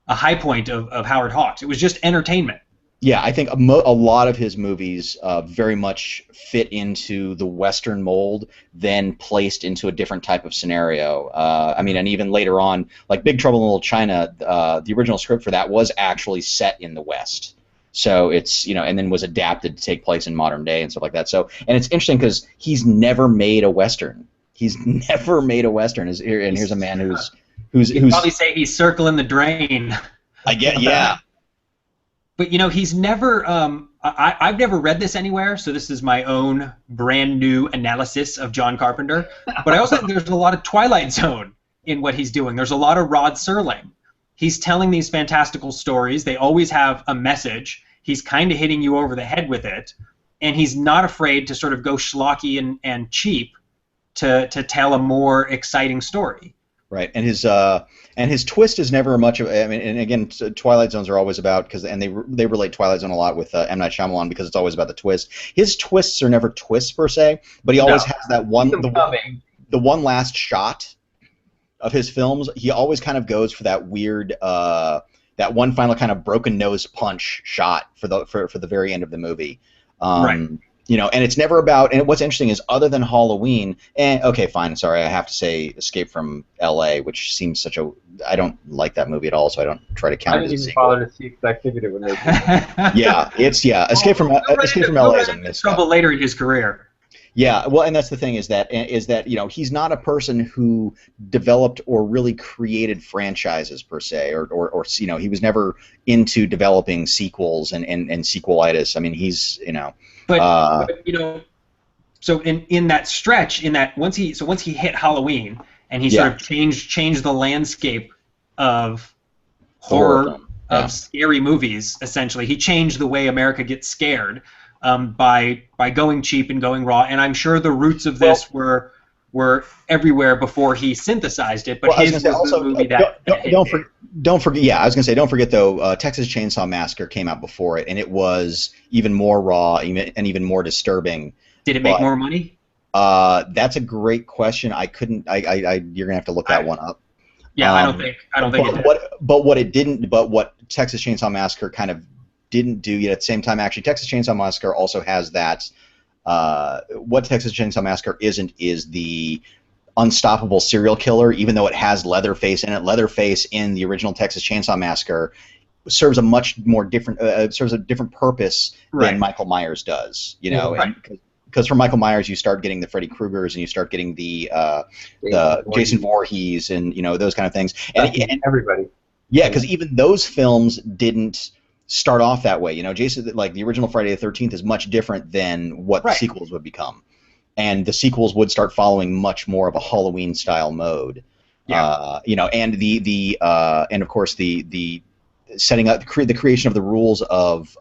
high point of Howard Hawks. It was just entertainment. Yeah, I think a lot of his movies very much fit into the Western mold, then placed into a different type of scenario. I mean, and even later on, like Big Trouble in Little China, the original script for that was actually set in the West. So it's, and then was adapted to take place in modern day and stuff like that. So, and it's interesting because he's never made a Western. He's never made a Western. And here's a man who's probably say he's circling the drain. I get, yeah. But he's never. I've never read this anywhere, so this is my own brand new analysis of John Carpenter. But I also think there's a lot of Twilight Zone in what he's doing. There's a lot of Rod Serling. He's telling these fantastical stories. They always have a message. He's kind of hitting you over the head with it, and he's not afraid to sort of go schlocky and cheap to tell a more exciting story. Right, and his twist is never much of. I mean, and again, Twilight Zones are always about they relate Twilight Zone a lot with M. Night Shyamalan because it's always about the twist. His twists are never twists per se, but he always has that one the one last shot of his films. He always kind of goes for that weird that one final kind of broken nose punch shot for the very end of the movie. Right. And it's never about. And what's interesting is, other than Halloween, okay, fine, sorry, I have to say Escape from L.A., which seems such a. I don't like that movie at all, so I don't try to count it as a sequel. I didn't even bother to see because I figured it would make Escape from L.A. is a missed trouble later in his career. Yeah, well, and that's the thing is that he's not a person who developed or really created franchises per se, or he was never into developing sequels and sequelitis. I mean, he's But so in that stretch, once he hit Halloween and he sort of changed the landscape of horror of scary movies. Essentially, he changed the way America gets scared by going cheap and going raw. And I'm sure the roots of this were everywhere before he synthesized it. But his was the movie that don't forget. Yeah, I was gonna say, don't forget though. Texas Chainsaw Massacre came out before it, and it was even more raw and even more disturbing. Did it make more money? That's a great question. I couldn't. You're gonna have to look that one up. Yeah, I don't think it did. What Texas Chainsaw Massacre kind of didn't do yet at the same time. Actually, Texas Chainsaw Massacre also has that. What Texas Chainsaw Massacre isn't is the unstoppable serial killer, even though it has Leatherface in it. Leatherface in the original Texas Chainsaw Massacre serves a much more different serves a different purpose than Michael Myers does. Because from Michael Myers you start getting the Freddy Kruegers and you start getting the Jason Voorhees and those kind of things. And everybody. Yeah, because even those films didn't start off that way. Jason, like the original Friday the 13th, is much different than what the sequels would become, and the sequels would start following much more of a Halloween style mode. And and of course the setting up the creation of the rules of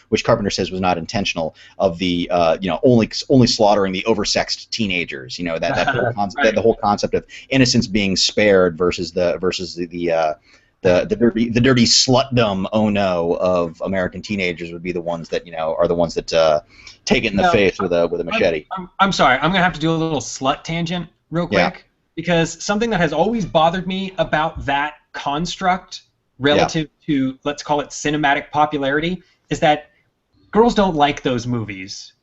which Carpenter says was not intentional, of the only slaughtering the oversexed teenagers. That whole concept, the whole concept of innocence being spared versus the dirty slutdom of American teenagers would be the ones that are the ones that take it in the face with a machete. I'm sorry, I'm gonna have to do a little slut tangent real quick, because something that has always bothered me about that construct relative to, let's call it, cinematic popularity, is that girls don't like those movies,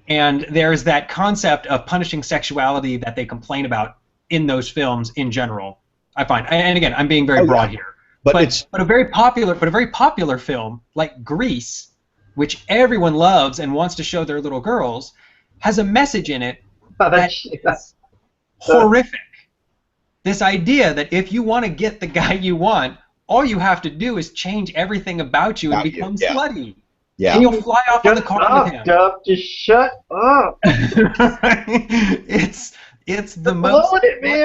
and there's that concept of punishing sexuality that they complain about in those films in general. I find, and again, I'm being very broad here. But a very popular film like Grease which everyone loves and wants to show their little girls, has a message in it that's horrific. This idea that if you want to get the guy you want, all you have to do is change everything about you and become slutty. Yeah. And you'll fly off on the car with him. Duff, just shut up. It's the most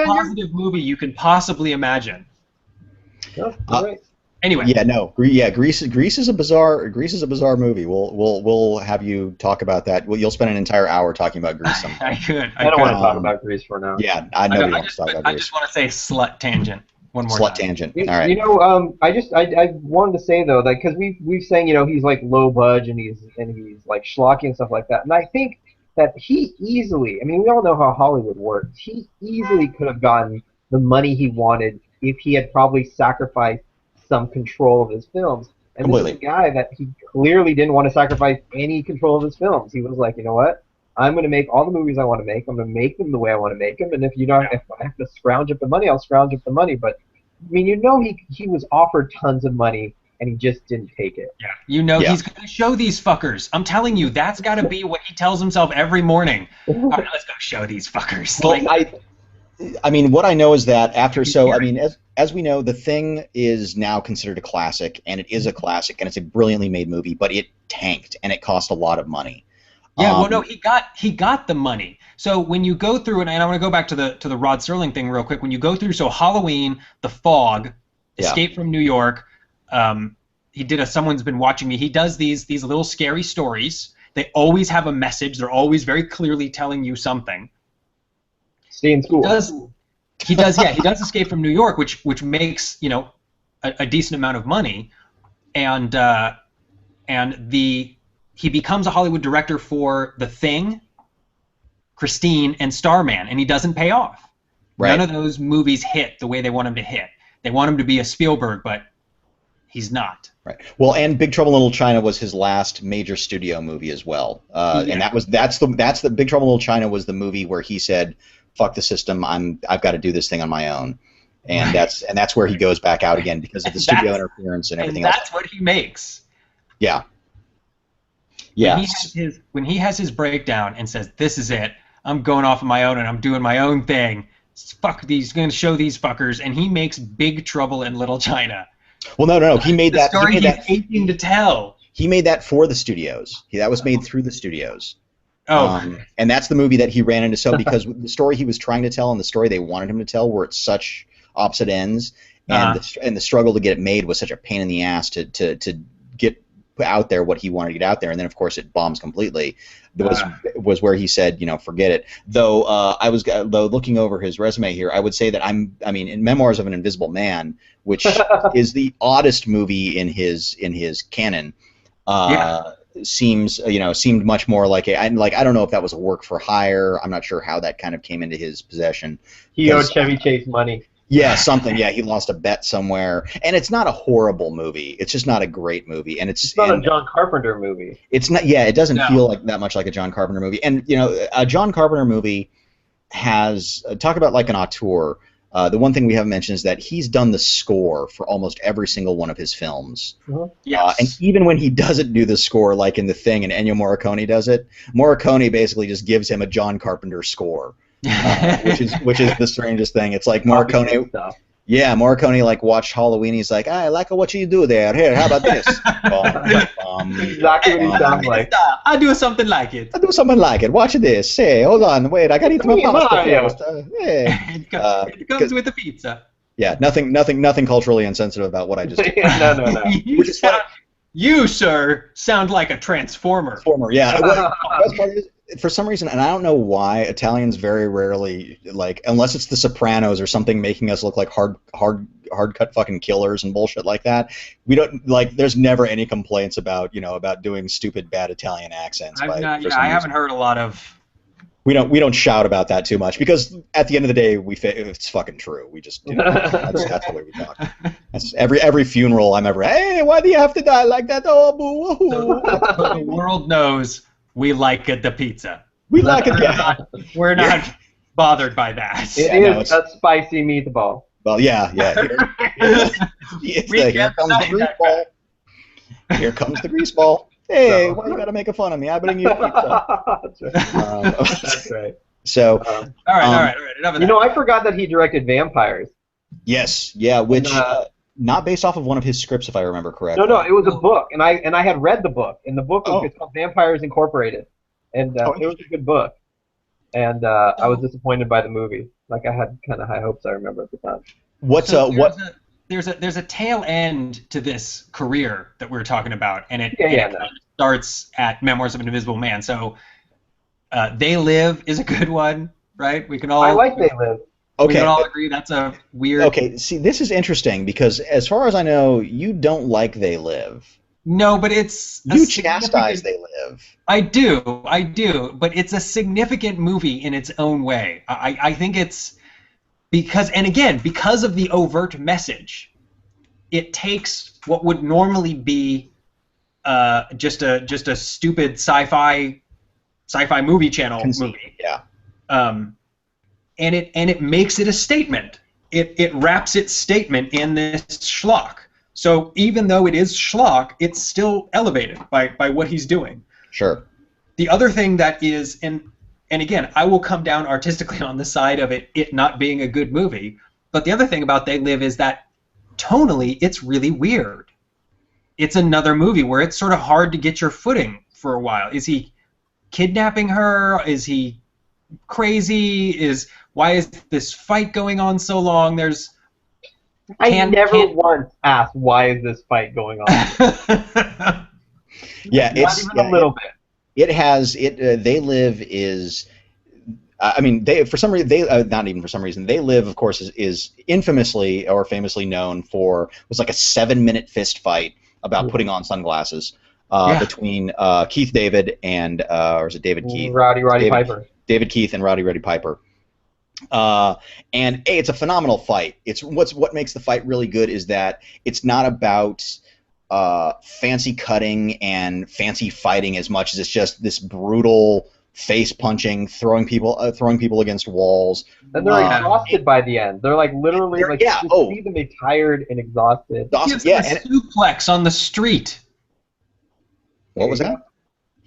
positive movie you can possibly imagine. Right. Anyway. Yeah, no. Grease is a bizarre movie. We'll have you talk about that. You'll spend an entire hour talking about Grease sometime. I don't want to talk about Grease for now. Yeah, I know you want to talk about Grease. I just want to say slut tangent one more time. Slut tangent. All right. You know, I wanted to say though that because we've saying he's like low budge and he's like schlocky and stuff like that, and I think that he easily, I mean, we all know how Hollywood works. He easily could have gotten the money he wanted if he had probably sacrificed some control of his films. And Completely. This is a guy that he clearly didn't want to sacrifice any control of his films. He was like, you know what? I'm going to make all the movies I want to make. I'm going to make them the way I want to make them. And if I have to scrounge up the money, I'll scrounge up the money. But I mean, he was offered tons of money and he just didn't take it. Yeah. He's going to show these fuckers. I'm telling you, that's got to be what he tells himself every morning. All right, let's go show these fuckers. Well, I mean, what I know is that as we know, The Thing is now considered a classic, and it is a classic, and it's a brilliantly made movie, but it tanked, and it cost a lot of money. Yeah, well, no, he got the money. So when you go through, and I want to go back to the Rod Serling thing real quick. When you go through, so Halloween, The Fog, Escape from New York, he did Someone's Been Watching Me. He does these little scary stories. They always have a message. They're always very clearly telling you something. Stay in school. He does Escape from New York, which makes a decent amount of money, and he becomes a Hollywood director for The Thing, Christine, and Starman, and he doesn't pay off. Right. None of those movies hit the way they want him to hit. They want him to be a Spielberg, but he's not. Right. Well, and Big Trouble in Little China was his last major studio movie as well, and that's the Big Trouble in Little China was the movie where he said, fuck the system, I've got to do this thing on my own. And that's where he goes back out again because of the studio interference and everything else. That's what he makes. Yeah. Yeah. When he has his breakdown and says, this is it, I'm going off on my own and I'm doing my own thing, fuck these, going to show these fuckers, and he makes Big Trouble in Little China. Well, no. He made that story he's aching to tell. He made that for the studios. That was made through the studios. Oh. And that's the movie that he ran into because the story he was trying to tell and the story they wanted him to tell were at such opposite ends, and the struggle to get it made was such a pain in the ass to get out there what he wanted to get out there, and then of course it bombs completely. Was where he said, forget it. Though looking over his resume here, I would say that in Memoirs of an Invisible Man, which is the oddest movie in his canon. Seemed much more like I don't know if that was a work for hire. I'm not sure how that kind of came into his possession. He owed Chevy Chase money. Yeah, something. Yeah, he lost a bet somewhere, and it's not a horrible movie. It's just not a great movie, and it's not a John Carpenter movie. It's not. Yeah, it doesn't feel like that much like a John Carpenter movie. And a John Carpenter movie has talk about like an auteur. The one thing we haven't mentioned is that he's done the score for almost every single one of his films. Yes. And even when he doesn't do the score, like in The Thing and Ennio Morricone does it, Morricone basically just gives him a John Carpenter score, which is the strangest thing. It's like Morricone. Yeah, Morricone watched Halloween. He's like, I like what you do there. Here, how about this? Exactly what he sounds like. I do something like it. I do something like it. Watch this. Hey, hold on. Wait, I got to eat my pasta first. It comes with the pizza. Yeah, nothing culturally insensitive about what I just did. No. You, sir, sound like a transformer. Yeah. The best part is, for some reason, and I don't know why, Italians very rarely, unless it's The Sopranos or something making us look like hard cut fucking killers and bullshit like that, we don't, there's never any complaints about doing stupid bad Italian accents. I haven't heard a lot of... We don't shout about that too much because at the end of the day, it's fucking true. We just that's the way we talk. That's every funeral I'm ever. Hey, why do you have to die like that? Oh, boo! The world knows we like the pizza. We like it. Yeah. We're not bothered by that. It is a spicy meatball. Well, yeah. Here comes the grease ball. Here comes the grease ball. Hey, So. why you gotta make fun of me? I bring you pizza. That's right. That's right. So, all right. Enough of that. I forgot that he directed Vampires. yes, yeah, which And, not based off of one of his scripts, if I remember correctly. No, it was a book, and I had read the book, and the book was it's called Vampires Incorporated, and it was a good book, and I was disappointed by the movie. Like I had kind of high hopes. I remember at the time. There's a tail end to this career that we're talking about, and it starts at Memoirs of an Invisible Man. So, They Live is a good one, right? We can all. I like They Live. Okay. We can all agree that's a weird. Okay, see, this is interesting because, as far as I know, you don't like They Live. No, but it's you chastise They Live. I do, but it's a significant movie in its own way. I think it's because of the overt message, it takes what would normally be just a stupid sci-fi movie channel movie. Yeah. And it makes it a statement. It wraps its statement in this schlock. So even though it is schlock, it's still elevated by what he's doing. Sure. The other thing that is, and again, I will come down artistically on the side of it not being a good movie, but the other thing about They Live is that tonally it's really weird. It's another movie where it's sort of hard to get your footing for a while. Is he kidnapping her? Is he crazy? Why is this fight going on so long? I never once asked why is this fight going on. Yeah, not even a little bit. It has They Live is. I mean, for some reason, not even for some reason, They Live, of course, is infamously or famously known for was like a 7-minute fist fight about putting on sunglasses between Keith David and or is it David Keith? Roddy Piper. David Keith and Roddy Piper. And it's a phenomenal fight. It's what makes the fight really good is that it's not about fancy cutting and fancy fighting as much as it's just this brutal face punching, throwing people against walls. And they're exhausted by the end. They're like literally you see them be tired and exhausted. He gives him a suplex on the street. What was that?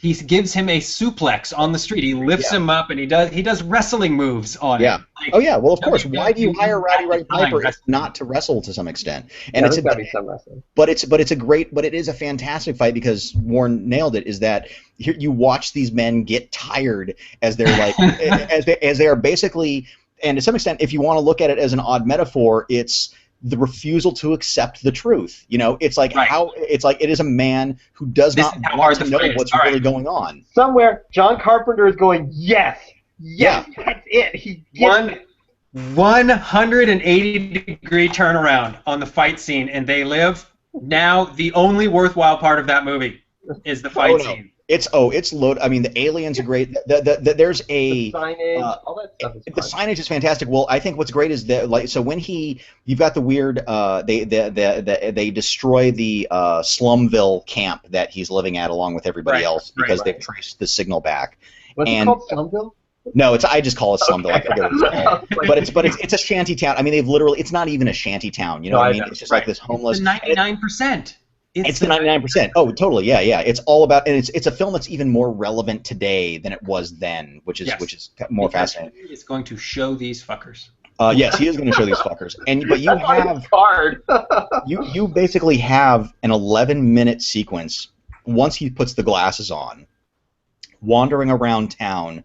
He gives him a suplex on the street. He lifts him up, and he does wrestling moves on him. Like, well, of course. Why do you hire Roddy Piper if not to wrestle to some extent? And there's got to be some wrestling. But it is a fantastic fight because Warren nailed it. Is that here you watch these men get tired as they're like as they are basically, and to some extent, if you want to look at it as an odd metaphor, it's the refusal to accept the truth. You know, it's like it is a man who does not want to know what's really going on. Somewhere, John Carpenter is going, yes, that's it. He gets it. 180-degree turnaround on the fight scene, and They Live. Now, the only worthwhile part of that movie is the fight scene. It's loaded. I mean, the aliens are great. There's the signage, all that stuff is fun. The signage is fantastic. Well, I think what's great is that when you've got the weird they destroy the Slumville camp that he's living at along with everybody else because they've traced the signal back. What's it called, Slumville? No, I just call it Slumville. I forget what it's called. but it's a shanty town. I mean, it's not even a shanty town. You know what I mean? It's just like this homeless. It's 99%. It's the 99%. Oh, totally. Yeah. It's all about, and it's a film that's even more relevant today than it was then, which is more fascinating. It's going to show these fuckers. Yes, he is going to show these fuckers. But you have you basically have an 11-minute sequence once he puts the glasses on, wandering around town,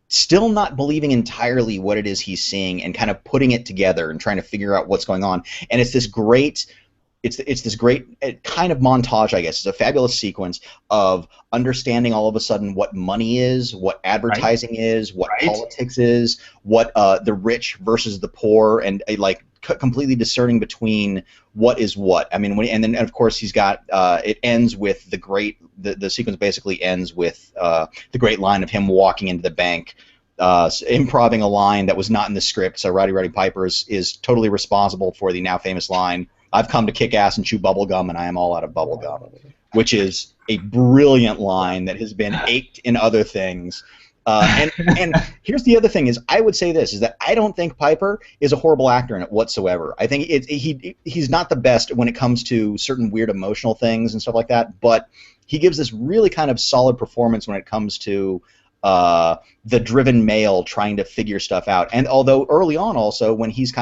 still not believing entirely what it is he's seeing, and kind of putting it together and trying to figure out what's going on. And it's this great. It's this great kind of montage, I guess. It's a fabulous sequence of understanding all of a sudden what money is, what advertising is, what politics is, what the rich versus the poor, and completely discerning between what is what. I mean, and then of course he's got it ends with the sequence basically ends with the great line of him walking into the bank. Improvising a line that was not in the script, so Roddy Piper is totally responsible for the now famous line, "I've come to kick ass and chew bubblegum, and I am all out of bubblegum," which is a brilliant line that has been aced in other things. And here's the other thing is I would say this, is that I don't think Piper is a horrible actor in it whatsoever. I think he's not the best when it comes to certain weird emotional things and stuff like that, but he gives this really kind of solid performance when it comes to the driven male trying to figure stuff out. And although early on also, when he's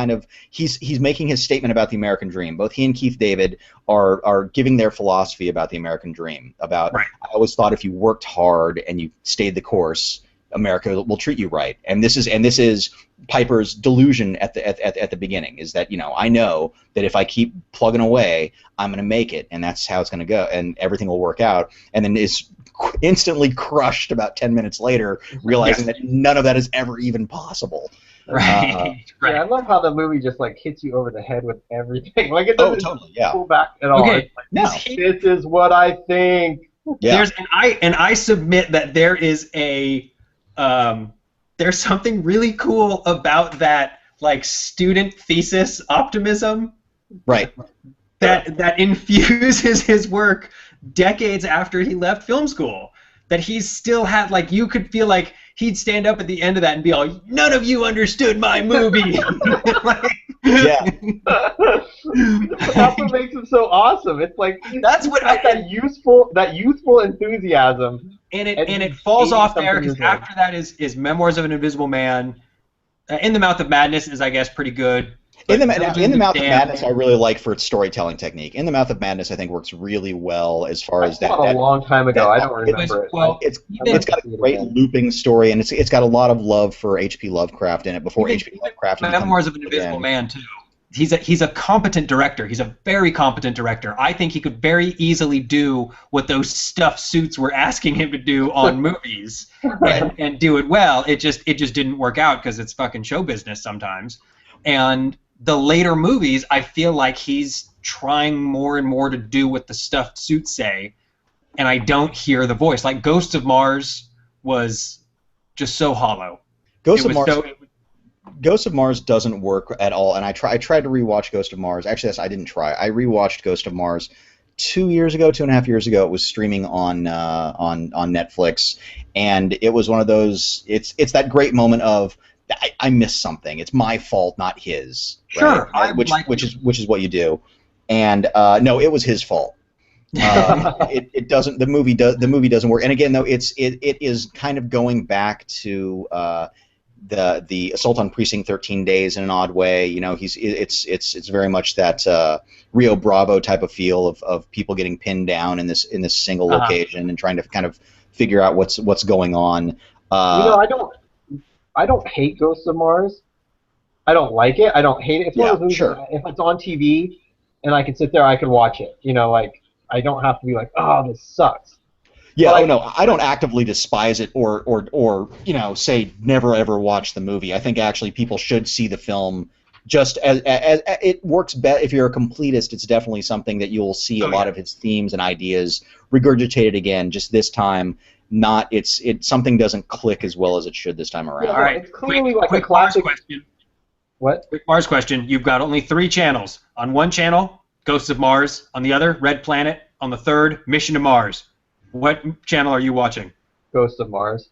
making his statement about the American dream, both he and Keith David are giving their philosophy about the American dream. About, Right. I always thought if you worked hard and you stayed the course, America will treat you right. And this is Piper's delusion at the beginning, is that, I know that if I keep plugging away, I'm going to make it, and that's how it's going to go, and everything will work out. And then is instantly crushed about 10 minutes later, realizing that none of that is ever even possible. Right. Right. Yeah, I love how the movie just like hits you over the head with everything. Like it doesn't totally, yeah. pull back at all. Okay, It's like, this is what I think. Yeah. I submit that there is there's something really cool about that, like, student thesis optimism. Right. That infuses his work decades after he left film school. That he's still had, like, you could feel like he'd stand up at the end of that and be all, "None of you understood my movie." Yeah. That's what makes him so awesome. It's like That's what that youthful enthusiasm. And it falls off there, because 80-something years after that is Memoirs of an Invisible Man. In the Mouth of Madness is, I guess, pretty good. In the Mouth of Madness, I really like for its storytelling technique. In the Mouth of Madness, I think works really well as far as that. A long time ago, I don't remember it. Well, it's got a great looping story, and it's got a lot of love for H.P. Lovecraft in it. Before H.P. Lovecraft. Memoirs of an Invisible Man too. He's a competent director. He's a very competent director. I think he could very easily do what those stuffed suits were asking him to do on movies, and do it well. It just didn't work out because it's fucking show business sometimes. And the later movies, I feel like he's trying more and more to do what the stuffed suits say, and I don't hear the voice. Like Ghosts of Mars was just so hollow. Ghosts of Mars doesn't work at all, and I tried to rewatch Ghost of Mars. Actually, I didn't try. I rewatched Ghost of Mars 2.5 years ago. It was streaming on Netflix, and it was one of those. It's that great moment of I missed something. It's my fault, not his. Sure, right? Which is what you do. And no, it was his fault. It doesn't. The movie doesn't work. And again, though, it is kind of going back to the Assault on Precinct 13 days in an odd way. It's very much that Rio Bravo type of feel of people getting pinned down in this single location and trying to kind of figure out what's going on. I don't hate Ghosts of Mars. I don't like it. I don't hate it. It's one of those movies. Sure. If it's on TV and I can sit there, I can watch it. Like I don't have to be like, oh, this sucks. Yeah, no, I don't actively despise it or say never ever watch the movie. I think actually people should see the film just as it works better. If you're a completist, it's definitely something that you'll see a lot of his themes and ideas regurgitated again, just this time. Something doesn't click as well as it should this time around. Yeah, All right, it's clearly like quick a classic Mars question. What? Quick Mars question. You've got only 3 channels. On one channel, Ghosts of Mars. On the other, Red Planet. On the third, Mission to Mars. What channel are you watching? Ghosts of Mars.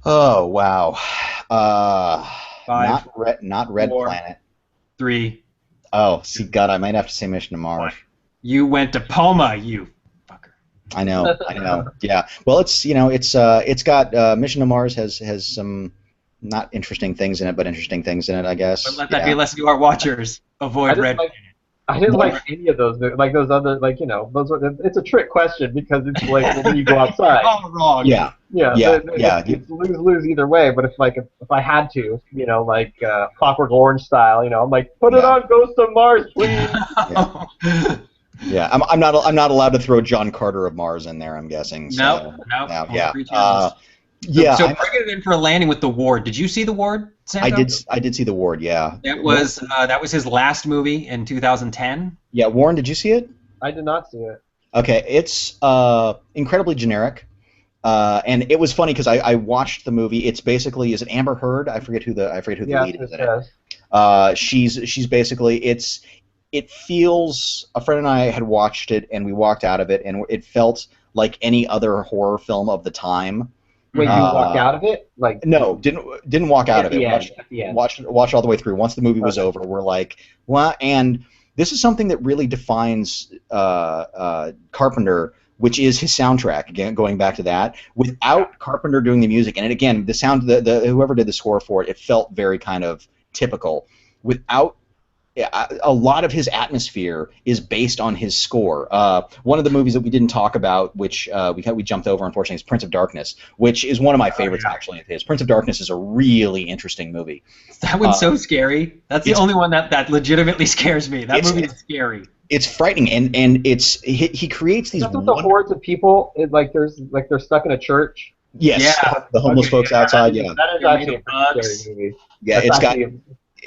Oh wow. 5, not Red 4, Planet. 3. Oh, see, God, I might have to say Mission to Mars. You went to Palma, you fucker. I know. Yeah. Well, it's got Mission to Mars has some not interesting things in it, but interesting things in it, I guess. But let that be a lesson to our watchers. Avoid Red Planet. I didn't like any of those, like those other, those were. It's a trick question because it's like when you go outside. All wrong. Yeah. It's lose either way. But if I had to, Clockwork Orange style, I'm like, put it on Ghost of Mars, please. Yeah, I'm not allowed to throw John Carter of Mars in there. I'm guessing. So, no. Yeah. So bring it in for a landing with The Ward. Did you see The Ward, Santo? I did see The Ward. Yeah. That was his last movie in 2010. Yeah, Warren, did you see it? I did not see it. Okay, it's incredibly generic, and it was funny because I watched the movie. It's basically, is it Amber Heard? I forget who the lead is in it. She's basically it feels, a friend and I had watched it and we walked out of it and it felt like any other horror film of the time. Wait, you walked out of it? No, didn't walk out of it. At the end. Watched all the way through. Once the movie was over, we're like, what? And this is something that really defines Carpenter, which is his soundtrack. Again, going back to that, without Carpenter doing the music, and again, the sound, whoever did the score for it, it felt very kind of typical. Without a lot of his atmosphere is based on his score. One of the movies that we didn't talk about, which we jumped over, unfortunately, is Prince of Darkness, which is one of my favorites, actually, of his. Prince of Darkness is a really interesting movie. That one's so scary. That's the only one that legitimately scares me. That movie is scary. It's frightening, and he creates these. That's with the hordes of people. They're stuck in a church. Yes, the homeless folks outside. That is actually a pretty scary movie. Yeah,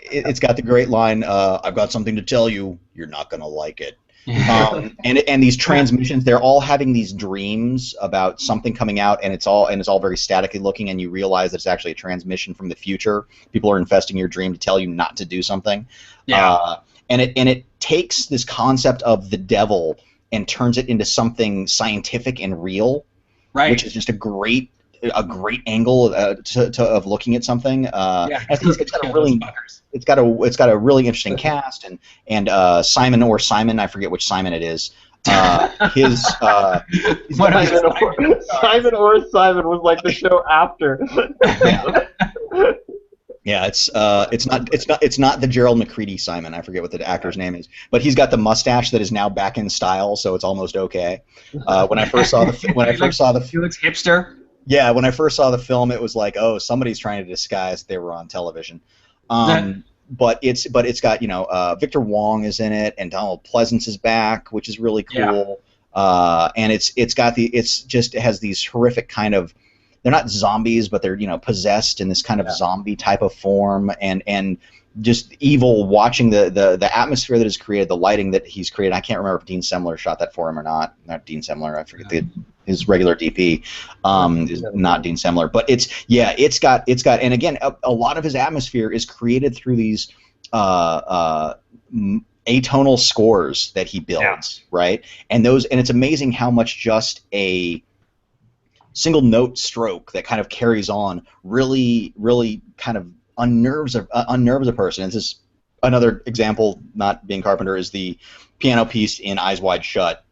it's got the great line, I've got something to tell you, you're not going to like it. And these transmissions, they're all having these dreams about something coming out, and it's all very staticky looking, and you realize that it's actually a transmission from the future. People are infesting your dream to tell you not to do something. Yeah. And it takes this concept of the devil and turns it into something scientific and real, right? Which is just a great angle of looking at something. I think it's got a really interesting cast, and Simon, I forget which Simon it is. His Simon was like the show after. Yeah, it's not the Gerald McCready Simon. I forget what the actor's name is, but he's got the mustache that is now back in style, so it's almost okay. When I first saw the he looks hipster. Yeah, when I first saw the film, it was like, oh, somebody's trying to disguise they were on television. But it's got Victor Wong is in it, and Donald Pleasance is back, which is really cool. Yeah. And it has these horrific kind of, they're not zombies, but they're possessed in this kind of zombie type of form, and just evil. Watching the atmosphere that is created, the lighting that he's created. I can't remember if Dean Semler shot that for him or not. Not Dean Semler. I forget his regular DP. Is not Dean Semler, but it's got, and again, a lot of his atmosphere is created through these atonal scores that he builds, right? And it's amazing how much just a single note stroke that kind of carries on really kind of unnerves a person. And this is another example, not being Carpenter, is the piano piece in Eyes Wide Shut.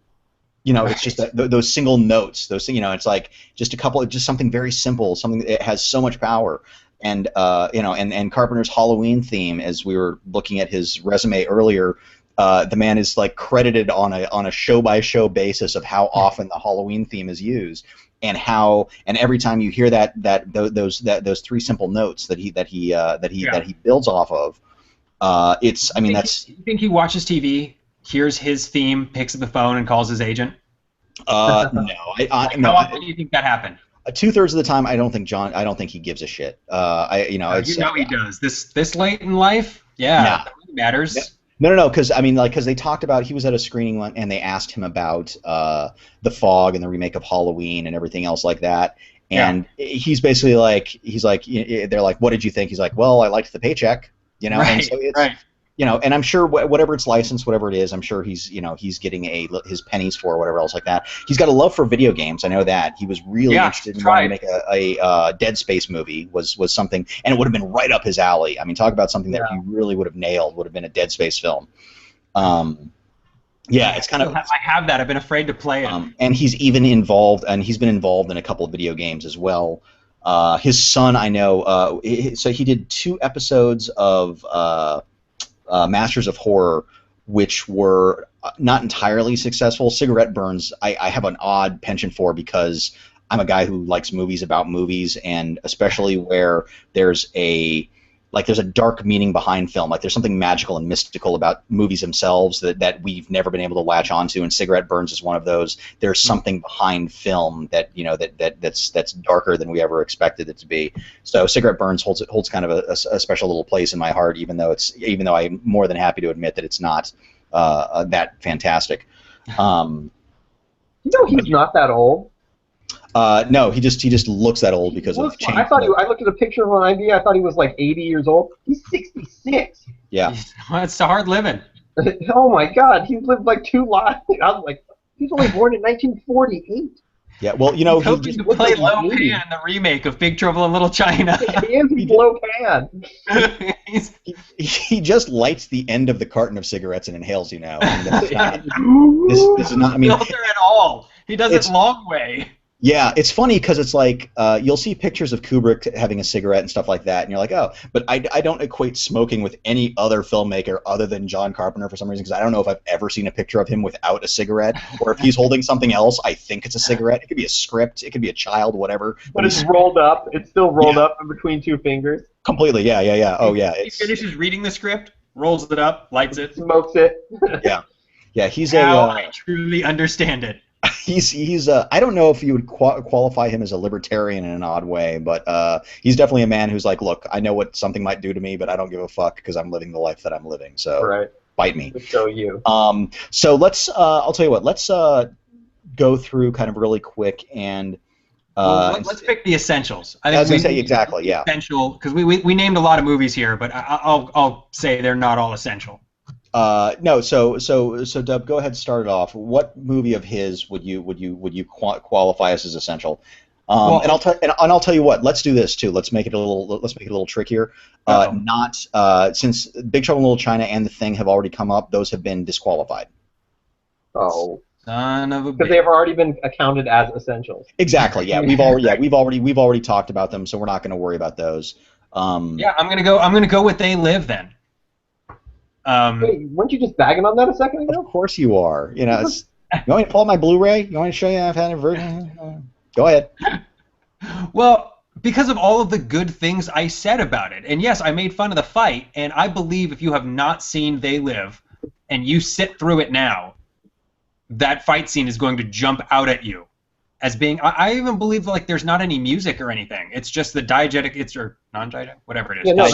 It's just those single notes. It's like just something very simple, something that has so much power. And and Carpenter's Halloween theme, as we were looking at his resume earlier, the man is like credited on a show by show basis of how often the Halloween theme is used. And every time you hear those three simple notes that he builds off of, that's. You think he watches TV, hears his theme, picks up the phone, and calls his agent? No, no. How often do you think that happened? 2/3 of the time, I don't think he gives a shit. He does. This late in life, that really matters. Yeah. No, because they talked about, he was at a screening and they asked him about The Fog and the remake of Halloween and everything else like that, and he's basically they're like, what did you think? He's like, well, I liked the paycheck, Right, and so it's and I'm sure whatever it's licensed, whatever it is, I'm sure he's getting his pennies for, or whatever else like that. He's got a love for video games. I know that. He was really interested in wanting to make a Dead Space movie, was something, and it would have been right up his alley. I mean, talk about something that he really would have nailed, would have been a Dead Space film. It's kind of. I have that. I've been afraid to play it. And he's even involved, and he's been involved in a couple of video games as well. His son, I know, so he did 2 episodes of Masters of Horror, which were not entirely successful. Cigarette Burns, I have an odd penchant for, because I'm a guy who likes movies about movies, and especially where there's a dark meaning behind film. Like, there's something magical and mystical about movies themselves that we've never been able to latch onto, and Cigarette Burns is one of those. There's something behind film that that's darker than we ever expected it to be. So Cigarette Burns holds kind of a special little place in my heart, even though I'm more than happy to admit that it's not that fantastic. He's not that old. No, he just looks that old because of change. I looked at a picture of him on IMDb. I thought he was like 80 years old. He's 66. Yeah. It's hard living. Oh my God, he's lived like 2 lives. I was like, he's only born in 1948. Yeah, well, He's hoping to play Lo Pan, the remake of Big Trouble in Little China. He is Lo Pan. He just lights the end of the carton of cigarettes and inhales, you know. I mean, this is not. I mean, filter at all. He does it long way. Yeah, it's funny because it's like you'll see pictures of Kubrick having a cigarette and stuff like that, and you're like, oh, but I don't equate smoking with any other filmmaker other than John Carpenter for some reason, because I don't know if I've ever seen a picture of him without a cigarette, or if he's holding something else, I think it's a cigarette. It could be a script, it could be a child, whatever. But it's rolled up. It's still rolled up in between two fingers. Completely, yeah. Oh, yeah. He finishes reading the script, rolls it up, lights it. Smokes it. Yeah, he's now I truly understand it. He's I don't know if you would qualify him as a libertarian in an odd way, but he's definitely a man who's like, look, I know what something might do to me, but I don't give a fuck because I'm living the life that I'm living. So bite me. So you. So let's I'll tell you what. Let's go through kind of really quick and. Let's pick the essentials. I think was going to say exactly, yeah. Essential because we named a lot of movies here, but I'll say they're not all essential. No, so Dub, go ahead and start it off. What movie of his would you qualify as essential? And I'll tell you what. Let's do this too. Let's make it a little trickier. Not since Big Trouble in Little China and The Thing have already come up. Those have been disqualified. Oh. Son of a bitch. Because they have already been accounted as essentials. Exactly. Yeah, we've already talked about them, so we're not going to worry about those. Yeah, I'm gonna go with They Live then. Wait, weren't you just bagging on that a second ago? Of course you are. You know, you want me to pull out my Blu-ray? You want me to show you I've had a version? Go ahead. Well, because of all of the good things I said about it, and yes, I made fun of the fight, and I believe if you have not seen They Live, and you sit through it now, that fight scene is going to jump out at you as being. I even believe like there's not any music or anything. It's just the diegetic, or non-diegetic, whatever it is. Yeah, no,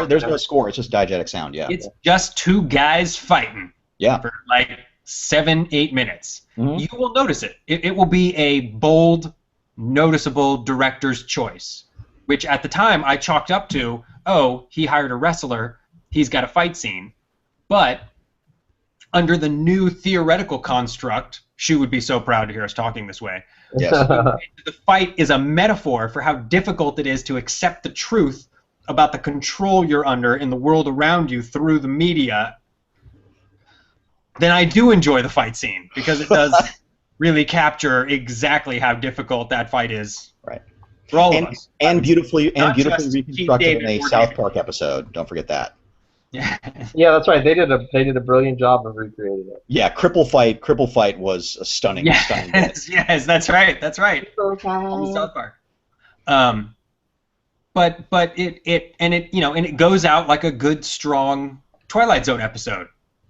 there's no score. It's just diegetic sound. Yeah. It's just two guys fighting. Yeah. For like 7-8 minutes. Mm-hmm. You will notice it. It will be a bold, noticeable director's choice, which at the time I chalked up to, oh, he hired a wrestler, he's got a fight scene. But under the new theoretical construct, Shu would be so proud to hear us talking this way. Yes. The fight is a metaphor for how difficult it is to accept the truth about the control you're under in the world around you through the media. Then I do enjoy the fight scene because it does really capture exactly how difficult that fight is. Right. For all of us. And beautifully reconstructed in a South Park episode. Don't forget that. Yeah. Yeah, that's right. They did a brilliant job of recreating it. Yeah, Cripple Fight was a stunning. Stunning bit. Yes, that's right. That's right. On South Park. But it goes out like a good strong Twilight Zone episode.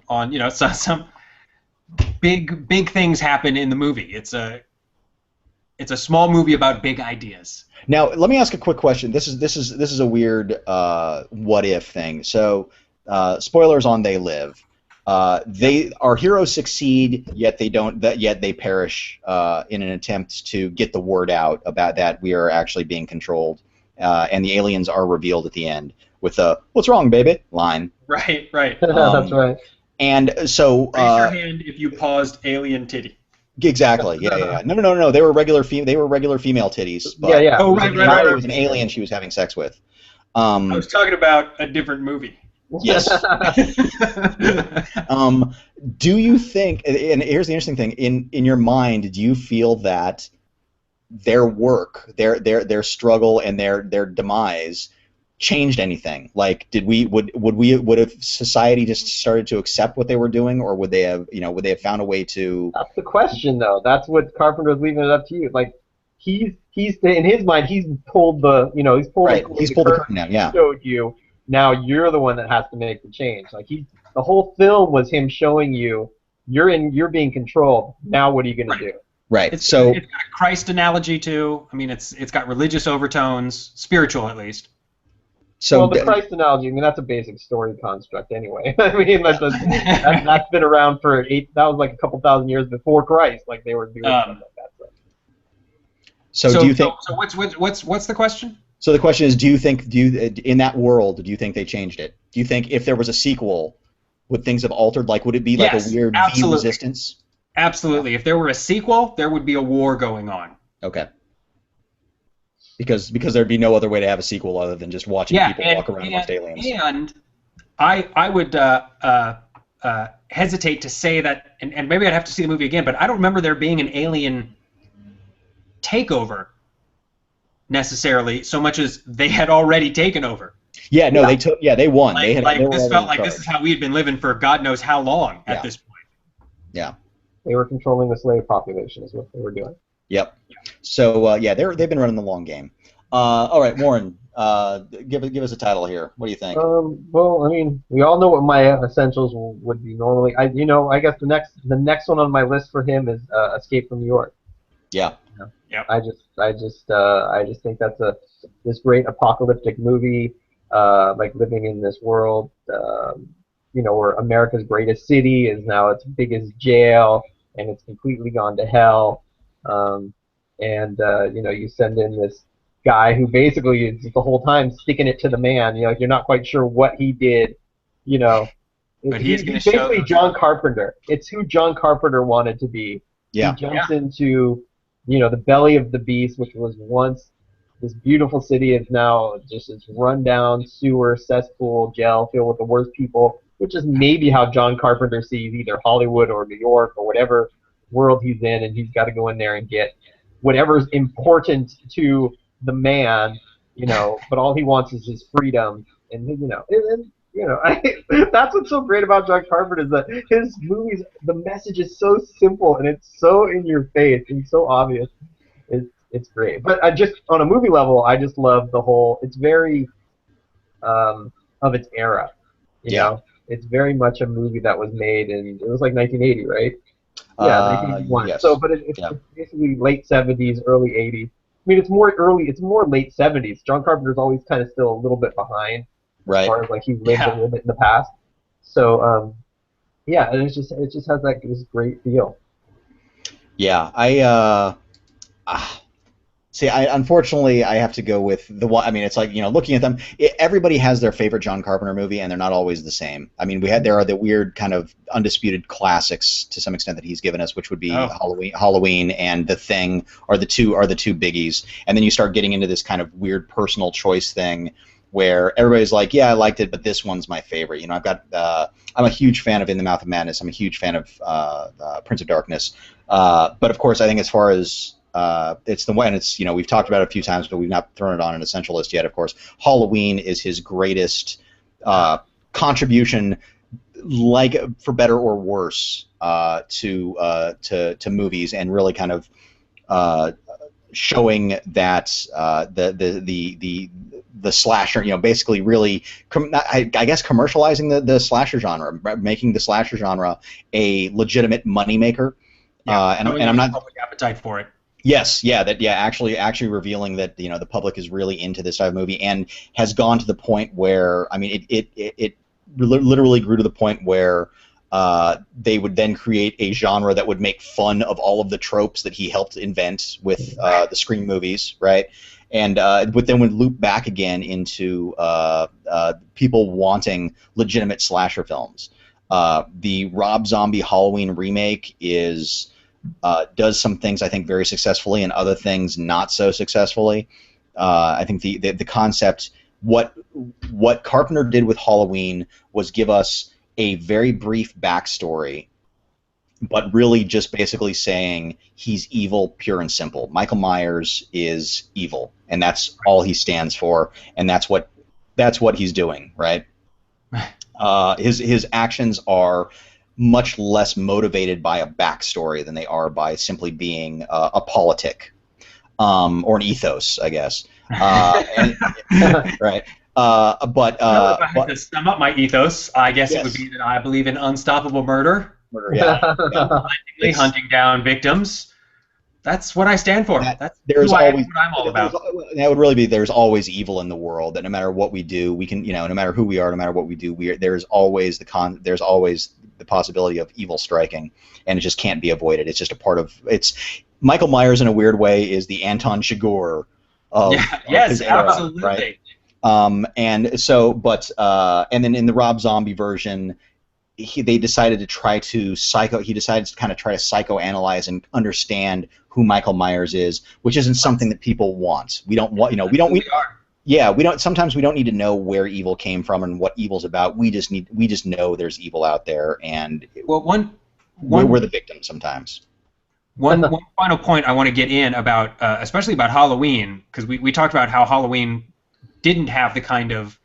On some big things happen in the movie. It's a small movie about big ideas. Now let me ask a quick question. This is a weird what if thing. So spoilers on They Live. Our heroes succeed, yet they perish in an attempt to get the word out about that we are actually being controlled, and the aliens are revealed at the end with a "What's wrong, baby?" line. Right. That's right. And so raise your hand if you paused alien titty. Exactly. Yeah. No. They were regular female titties. But yeah. Oh, right. It was an alien she was having sex with. I was talking about a different movie. Yes. Do you think? And here's the interesting thing. In your mind, do you feel that their work, their struggle, and their demise changed anything? Like, would have society just started to accept what they were doing, or would they have found a way to? That's the question, though. That's what Carpenter was leaving it up to you. Like, he's in his mind, he's pulled the curtain down. Yeah. Showed you. Now you're the one that has to make the change. Like the whole film was him showing you you're being controlled. Now what are you going to do? Right. It's got a Christ analogy too. I mean, it's got religious overtones, spiritual at least. So the Christ analogy, I mean, that's a basic story construct anyway. I mean, that's been around for that was like a couple thousand years before Christ. Like they were doing something like that. So do you think? So what's the question? So the question is, in that world, do you think they changed it? Do you think if there was a sequel, would things have altered? Like, would it be like a weird V resistance? Absolutely. If there were a sequel, there would be a war going on. Okay. Because there'd be no other way to have a sequel other than just watching people walk around amongst aliens. And I would hesitate to say that, and maybe I'd have to see the movie again, but I don't remember there being an alien takeover necessarily, so much as they had already taken over. Yeah, no, they won. Like, this felt like this is how we had been living for God knows how long at this point. Yeah. They were controlling the slave population is what they were doing. Yep. So yeah, they've been running the long game. All right, Warren, give us a title here. What do you think? Well, I mean, we all know what my essentials would be normally. I guess the next one on my list for him is Escape from New York. Yeah. Yeah. I just think that's this great apocalyptic movie, like living in this world, where America's greatest city is now its biggest jail, and it's completely gone to hell. You send in this guy who basically is the whole time sticking it to the man. You're not quite sure what he did. But he's basically John Carpenter. It's who John Carpenter wanted to be. Yeah. He jumps into the belly of the beast, which was once this beautiful city, is now just this rundown sewer, cesspool, jail filled with the worst people, which is maybe how John Carpenter sees either Hollywood or New York or whatever world he's in, and he's got to go in there and get whatever's important to the man, but all he wants is his freedom, and that's what's so great about John Carpenter is that his movies, the message is so simple and it's so in your face and so obvious. It's great. But just on a movie level, I just love the whole. It's very of its era. You know, it's very much a movie that was made in. It was like 1980, right? Yeah, 1981. Yes. So, but it's basically late 70s, early 80s. I mean, it's more late 70s. John Carpenter's always kind of still a little bit behind. Right. As far as like he lived a little bit in the past. So and it just has this great feel. Yeah, unfortunately I have to go with the one. I mean, it's like looking at them, everybody has their favorite John Carpenter movie, and they're not always the same. I mean, there are the weird kind of undisputed classics to some extent that he's given us, which would be Halloween and The Thing are the two biggies, and then you start getting into this kind of weird personal choice thing where everybody's like, yeah, I liked it, but this one's my favorite. I'm a huge fan of In the Mouth of Madness. I'm a huge fan of Prince of Darkness. But of course, I think as far as it's the one, it's we've talked about it a few times, but we've not thrown it on an essential list yet. Of course, Halloween is his greatest contribution, like for better or worse, to movies, and really kind of showing that the slasher, basically really, I guess, commercializing the slasher genre, making the slasher genre a legitimate moneymaker. And I'm not public appetite for it. Yes, actually revealing that the public is really into this type of movie, and has gone to the point where, I mean, it literally grew to the point where they would then create a genre that would make fun of all of the tropes that he helped invent with the Scream movies, right? And but then would loop back again into people wanting legitimate slasher films. The Rob Zombie Halloween remake does some things I think very successfully, and other things not so successfully. I think the concept, what Carpenter did with Halloween was give us a very brief backstory, but really just basically saying he's evil, pure and simple. Michael Myers is evil, and that's all he stands for, and that's what he's doing, right? His actions are much less motivated by a backstory than they are by simply being a politic, or an ethos, I guess. Right. If I had to sum up my ethos, I guess it would be that I believe in unstoppable murder. Blindingly hunting down victims. That's what I stand for. That's what I'm all about. That would really be, there's always evil in the world, that no matter what we do, we can, no matter who we are, no matter what we do, there's always the possibility of evil striking, and it just can't be avoided. It's just a part of, Michael Myers in a weird way is the Anton Chigurh of his era, absolutely. Right? And then in the Rob Zombie version, they decided to try to he decided to kind of try to psychoanalyze and understand who Michael Myers is, which isn't something that people want. We don't want, sometimes we don't need to know where evil came from and what evil's about. We just know there's evil out there, and we're the victim sometimes. One final point I want to get in about, especially about Halloween, because we talked about how Halloween didn't have the kind of,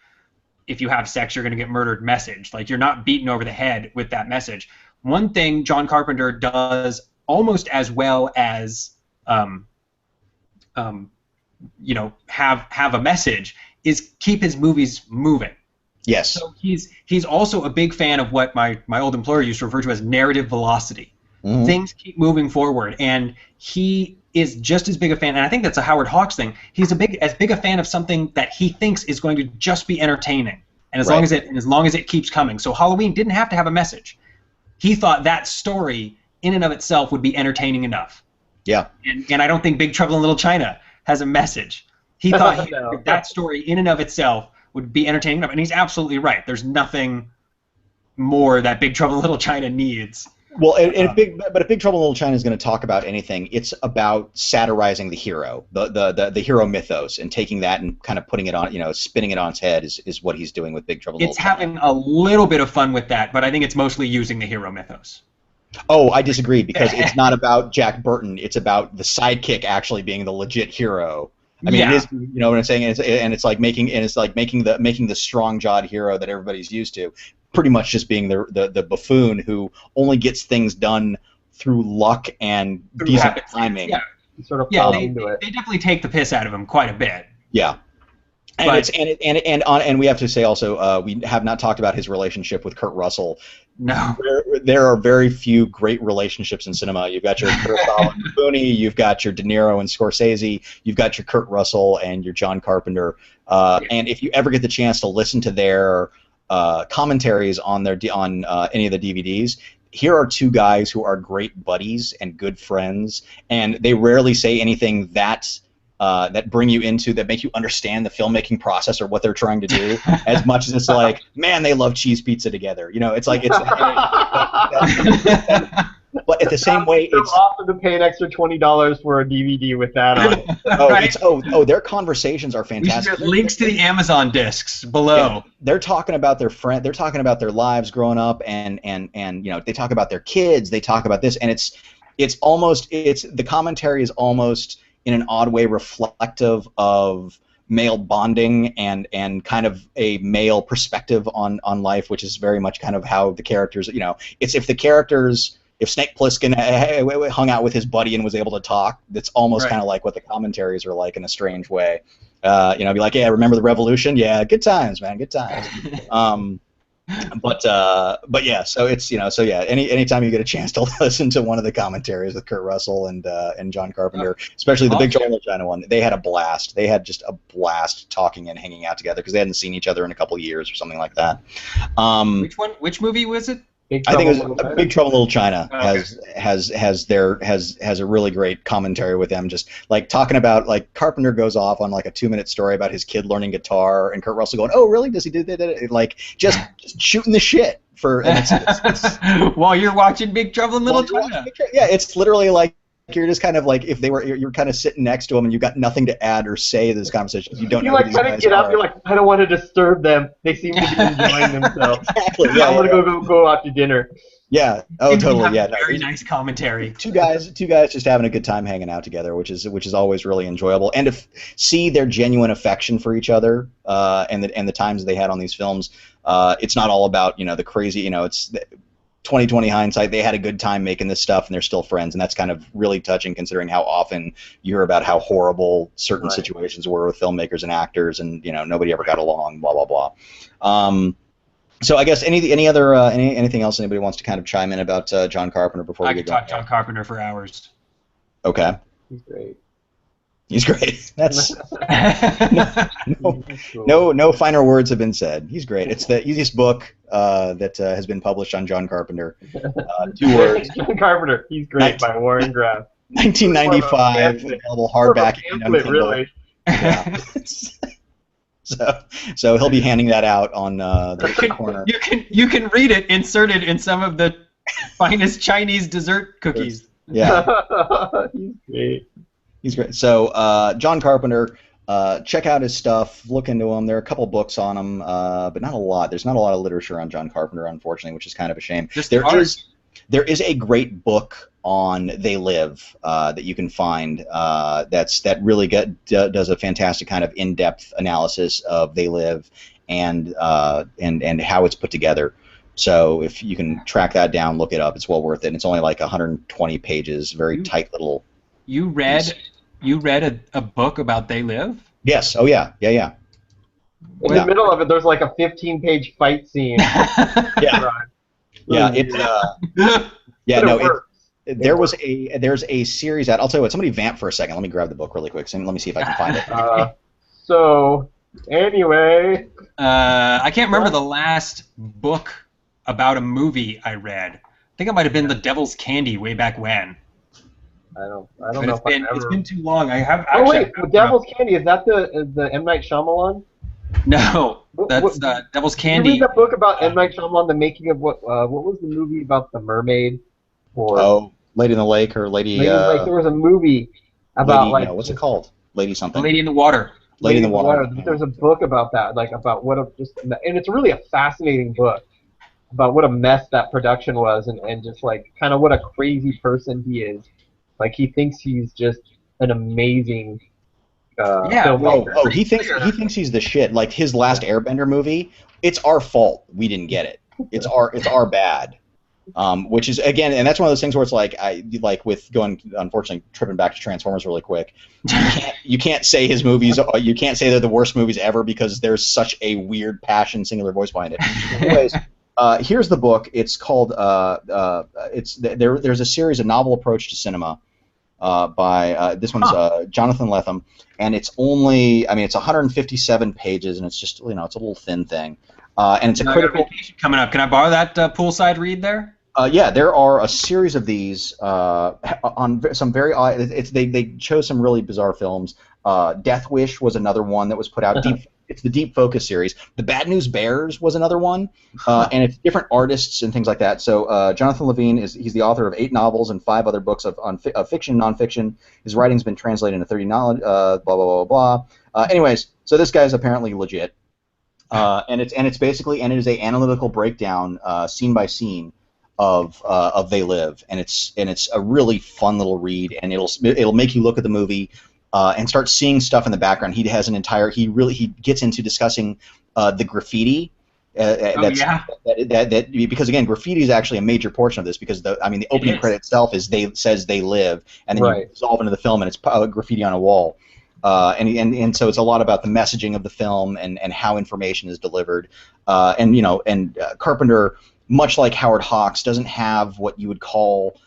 if you have sex, you're going to get murdered message. Like, you're not beaten over the head with that message. One thing John Carpenter does almost as well as, have a message is keep his movies moving. Yes. So he's also a big fan of what my old employer used to refer to as narrative velocity. Mm-hmm. Things keep moving forward, and he is just as big a fan, and I think that's a Howard Hawks thing. He's as big a fan of something that he thinks is going to just be entertaining, and as long as it keeps coming. So Halloween didn't have to have a message. He thought that story in and of itself would be entertaining enough. Yeah. And I don't think Big Trouble in Little China has a message. He thought that story in and of itself would be entertaining enough, and he's absolutely right. There's nothing more that Big Trouble in Little China needs. Well, if Big Trouble in Little China is going to talk about anything, it's about satirizing the hero, the hero mythos, and taking that and kind of putting it on, spinning it on its head is what he's doing with Big Trouble in Little China. It's having a little bit of fun with that, but I think it's mostly using the hero mythos. Oh, I disagree, because it's not about Jack Burton. It's about the sidekick actually being the legit hero. I mean, it is, you know what I'm saying, it's like making the strong-jawed hero that everybody's used to, pretty much just being the buffoon who only gets things done through luck and decent timing. Yeah, sort of into it. They definitely take the piss out of him quite a bit. Yeah. And we have to say also, we have not talked about his relationship with Kurt Russell. No. There are very few great relationships in cinema. You've got your Kurosawa and Booney, you've got your De Niro and Scorsese, you've got your Kurt Russell and your John Carpenter. And if you ever get the chance to listen to their commentaries on any of the DVDs, here are two guys who are great buddies and good friends, and they rarely say anything that make you understand the filmmaking process or what they're trying to do, as much as it's like, man, they love cheese pizza together. It's like but at the same way, it's often to pay an extra $20 for a DVD with that on. Their conversations are fantastic. Links to the Amazon discs below. Yeah, they're talking about their friend. They're talking about their lives growing up, and they talk about their kids. They talk about this, and the commentary is almost in an odd way reflective of male bonding and kind of a male perspective on life, which is very much kind of how the characters, it's if Snake Plissken hung out with his buddy and was able to talk, that's almost kind of like what the commentaries are like in a strange way. Be like, yeah, remember the revolution? Yeah, good times, man, good times. But yeah, so it's anytime you get a chance to listen to one of the commentaries with Kurt Russell and John Carpenter, especially the Big Trouble in Little China one, they had a blast. They had just a blast talking and hanging out together because they hadn't seen each other in a couple of years or something like that. Which one? Which movie was it? I think it was Big Trouble in Little China. Has a really great commentary with them, just like talking about, like, Carpenter goes off on like a 2-minute story about his kid learning guitar, and Kurt Russell going, oh really, does he do that? Like just shooting the shit for it's while you're watching Big Trouble in Little China. Yeah, it's literally like you're just kind of like, if you're kind of sitting next to them and you've got nothing to add or say to this conversation. You don't know like kind of get up. You're like, I don't want to disturb them. They seem to be enjoying themselves. Exactly. Yeah, I'm gonna go out to dinner. Yeah. Oh, totally. Yeah. Very nice commentary. Two guys just having a good time hanging out together, which is always really enjoyable, and to see their genuine affection for each other, and the times they had on these films. It's not all about the crazy. It's 20/20 hindsight. They had a good time making this stuff, and they're still friends, and that's kind of really touching, considering how often you hear about how horrible certain situations were with filmmakers and actors, and nobody ever got along. Blah blah blah. So I guess anything else anybody wants to kind of chime in about John Carpenter before we get going? I could talk John Carpenter for hours. Okay. He's great. He's great. That's no finer words have been said. He's great. It's the easiest book that has been published on John Carpenter. 2 words. John Carpenter. He's great by Warren Graff. 1995, available hardback and on Kindle. Really. Yeah. So he'll be handing that out on the corner. You can read it inserted in some of the finest Chinese dessert cookies. Yeah. He's great. He's great. So John Carpenter, check out his stuff. Look into him. There are a couple books on him, but not a lot. There's not a lot of literature on John Carpenter, unfortunately, which is kind of a shame. There is a great book on They Live that you can find that really does a fantastic kind of in-depth analysis of They Live and how it's put together. So if you can track that down, look it up. It's well worth it. And it's only like 120 pages, very tight little. You read a book about They Live? Yes. Oh yeah. Yeah. In the middle of it, there's like a 15-page fight scene. Yeah. Yeah. There's a series that I'll tell you what. Somebody vamp for a second. Let me grab the book really quick. Let me see if I can find it. So anyway, I can't remember the last book about a movie I read. I think it might have been The Devil's Candy way back when. I don't know. It's been too long. I have. Oh wait, Devil's Candy, is that the M. Night Shyamalan? No, that's Devil's Candy. Did you read that book about M. Night Shyamalan, the making of what was the movie about the mermaid? Lady in the Lake or Lady in the Lake. There was a movie about what's it called? Lady something. Lady in the Water. Lady in the Water. There's a book about that, like about and it's really a fascinating book about what a mess that production was, and just like kind of what a crazy person he is. Like he thinks he's just an amazing filmmaker. He thinks he's the shit. Like his last Airbender movie, it's our fault we didn't get it. It's our bad. Which is again, and that's one of those things where it's like unfortunately tripping back to Transformers really quick. You can't say his movies. You can't say they're the worst movies ever because there's such a weird passion, singular voice behind it. Anyways, here's the book. It's called there's a series, a novel approach to cinema by this one's Jonathan Lethem, and it's only it's 157 pages, and it's just it's a little thin thing. And it's a critical vacation coming up. Can I borrow that poolside read there? Yeah, there are a series of these on some very odd. They chose some really bizarre films. Death Wish was another one that was put out. It's the Deep Focus series. The Bad News Bears was another one, and it's different artists and things like that. So Jonathan Levine he's the author of 8 novels and 5 other books of fiction, nonfiction. His writing's been translated into 30 knowledge. Blah blah blah blah. Anyways, so this guy's apparently legit. And it's basically it is a analytical breakdown, scene by scene, of They Live, and it's a really fun little read, and it'll make you look at the movie and start seeing stuff in the background. He gets into discussing the graffiti. Because again, graffiti is actually a major portion of this because the opening credit itself says They Live, and then you resolve into the film and it's graffiti on a wall. And so it's a lot about the messaging of the film and how information is delivered. Carpenter, much like Howard Hawks, doesn't have what you would call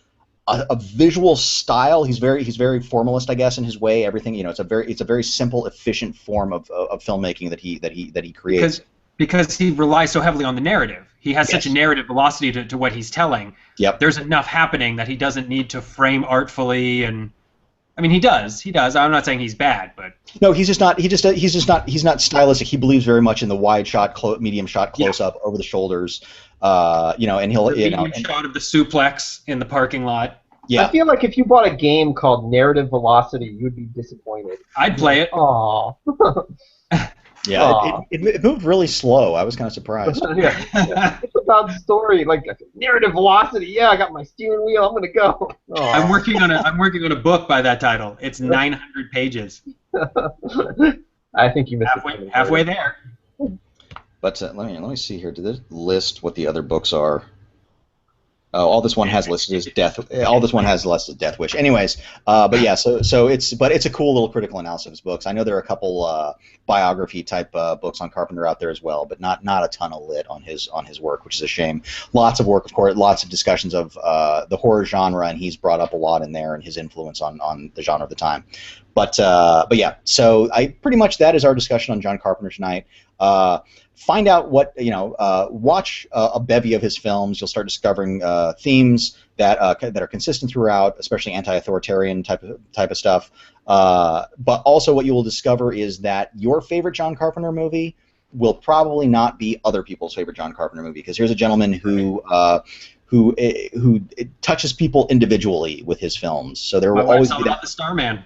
a visual style. He's very formalist, I guess, in his way. Everything, it's a very simple, efficient form of filmmaking that he creates. Because he relies so heavily on the narrative. He has such a narrative velocity to what he's telling. Yep. There's enough happening that he doesn't need to frame artfully and. He does. I'm not saying he's bad, but no, he's not stylistic. He believes very much in the wide shot, medium shot, close up, over the shoulders. And he'll shot of the suplex in the parking lot. Yeah. I feel like if you bought a game called Narrative Velocity, you'd be disappointed. I'd play it. Aww. Yeah, it moved really slow. I was kind of surprised. Yeah. It's about story, like narrative velocity. Yeah, I got my steering wheel. I'm gonna go. Aww. I'm working on a book by that title. It's 900 pages. I think you missed halfway there. But let me see here. Did this list what the other books are? All this one has listed is Death. All this one has listed Death Wish. Anyways, but yeah, so it's a cool little critical analysis of his books. I know there are a couple biography type books on Carpenter out there as well, but not a ton of lit on his work, which is a shame. Lots of work, of course, lots of discussions of the horror genre, and he's brought up a lot in there and his influence on the genre of the time. But yeah, so pretty much that is our discussion on John Carpenter tonight. Find out what watch a bevy of his films. You'll start discovering themes that are consistent throughout, especially anti-authoritarian type of stuff. But also, what you will discover is that your favorite John Carpenter movie will probably not be other people's favorite John Carpenter movie, because here's a gentleman who touches people individually with his films. So there will always be that. The Starman.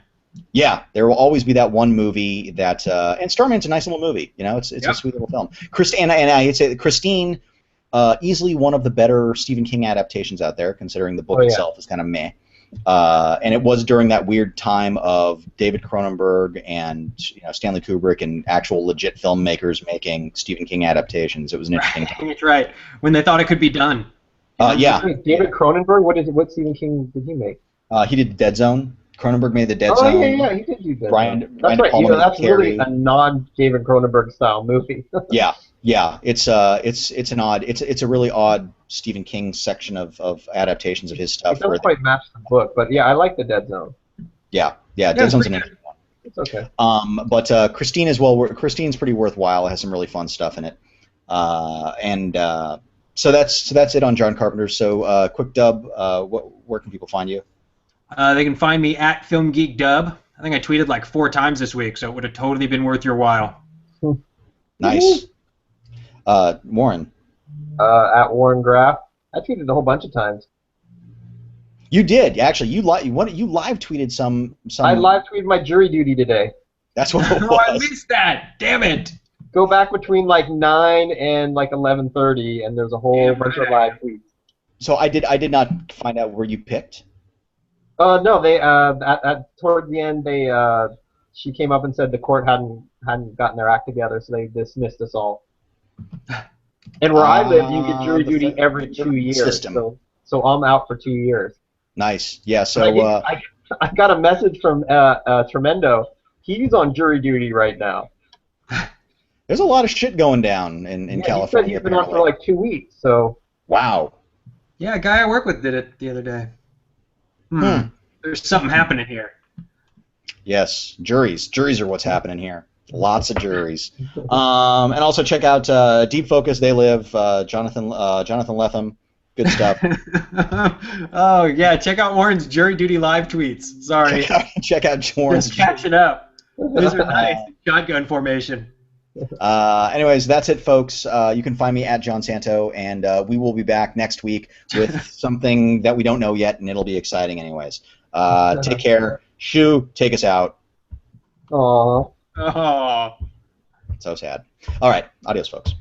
Yeah, there will always be that one movie that, and Starman's a nice little movie. It's a sweet little film. And I'd say that Christine, easily one of the better Stephen King adaptations out there, considering the book itself is kind of meh. And it was during that weird time of David Cronenberg and Stanley Kubrick and actual legit filmmakers making Stephen King adaptations. It was an interesting time. That's right. When they thought it could be done. Yeah. David Cronenberg. What Stephen King did he make? He did Dead Zone. Cronenberg made the Dead Zone. Oh yeah, he did do Dead Zone. That's right. That's really a non-David Cronenberg style movie. Yeah. It's a really odd Stephen King section of adaptations of his stuff. It doesn't quite match the book, but yeah, I like the Dead Zone. Yeah, Dead Zone's an interesting one. It's okay. But Christine as well. Christine's pretty worthwhile. It has some really fun stuff in it. So that's it on John Carpenter. So quick dub. Where can people find you? They can find me at FilmGeekDub. I think I tweeted like 4 times this week, so it would have totally been worth your while. Nice. Warren. At Warren Graff. I tweeted a whole bunch of times. You did actually. You live tweeted some. I live tweeted my jury duty today. That's what it was. Oh, I missed that. Damn it. Go back between like 9 and like 11:30, and there's a whole bunch of live tweets. So I did not find out where you picked. No, they toward the end she came up and said the court hadn't gotten their act together, so they dismissed us all. And where I live, you get jury duty every 2 years. So I'm out for 2 years. Nice. Yeah. So I got a message from Tremendo. He's on jury duty right now. There's a lot of shit going down in California. He said he's been on for like 2 weeks. So. Wow. Yeah, a guy I work with did it the other day. There's something happening here. Yes, juries. Juries are what's happening here. Lots of juries. And also check out Deep Focus. They live. Jonathan Lethem. Good stuff. Oh yeah, check out Warren's jury duty live tweets. Sorry. Check out Warren's. Just catching up. Those are nice. Shotgun formation. Anyways, that's it, folks. You can find me at John Santo, and we will be back next week with something that we don't know yet, and it'll be exciting anyways. Take care. Shu, take us out. Aww. Oh. So sad. All right. Adios, folks.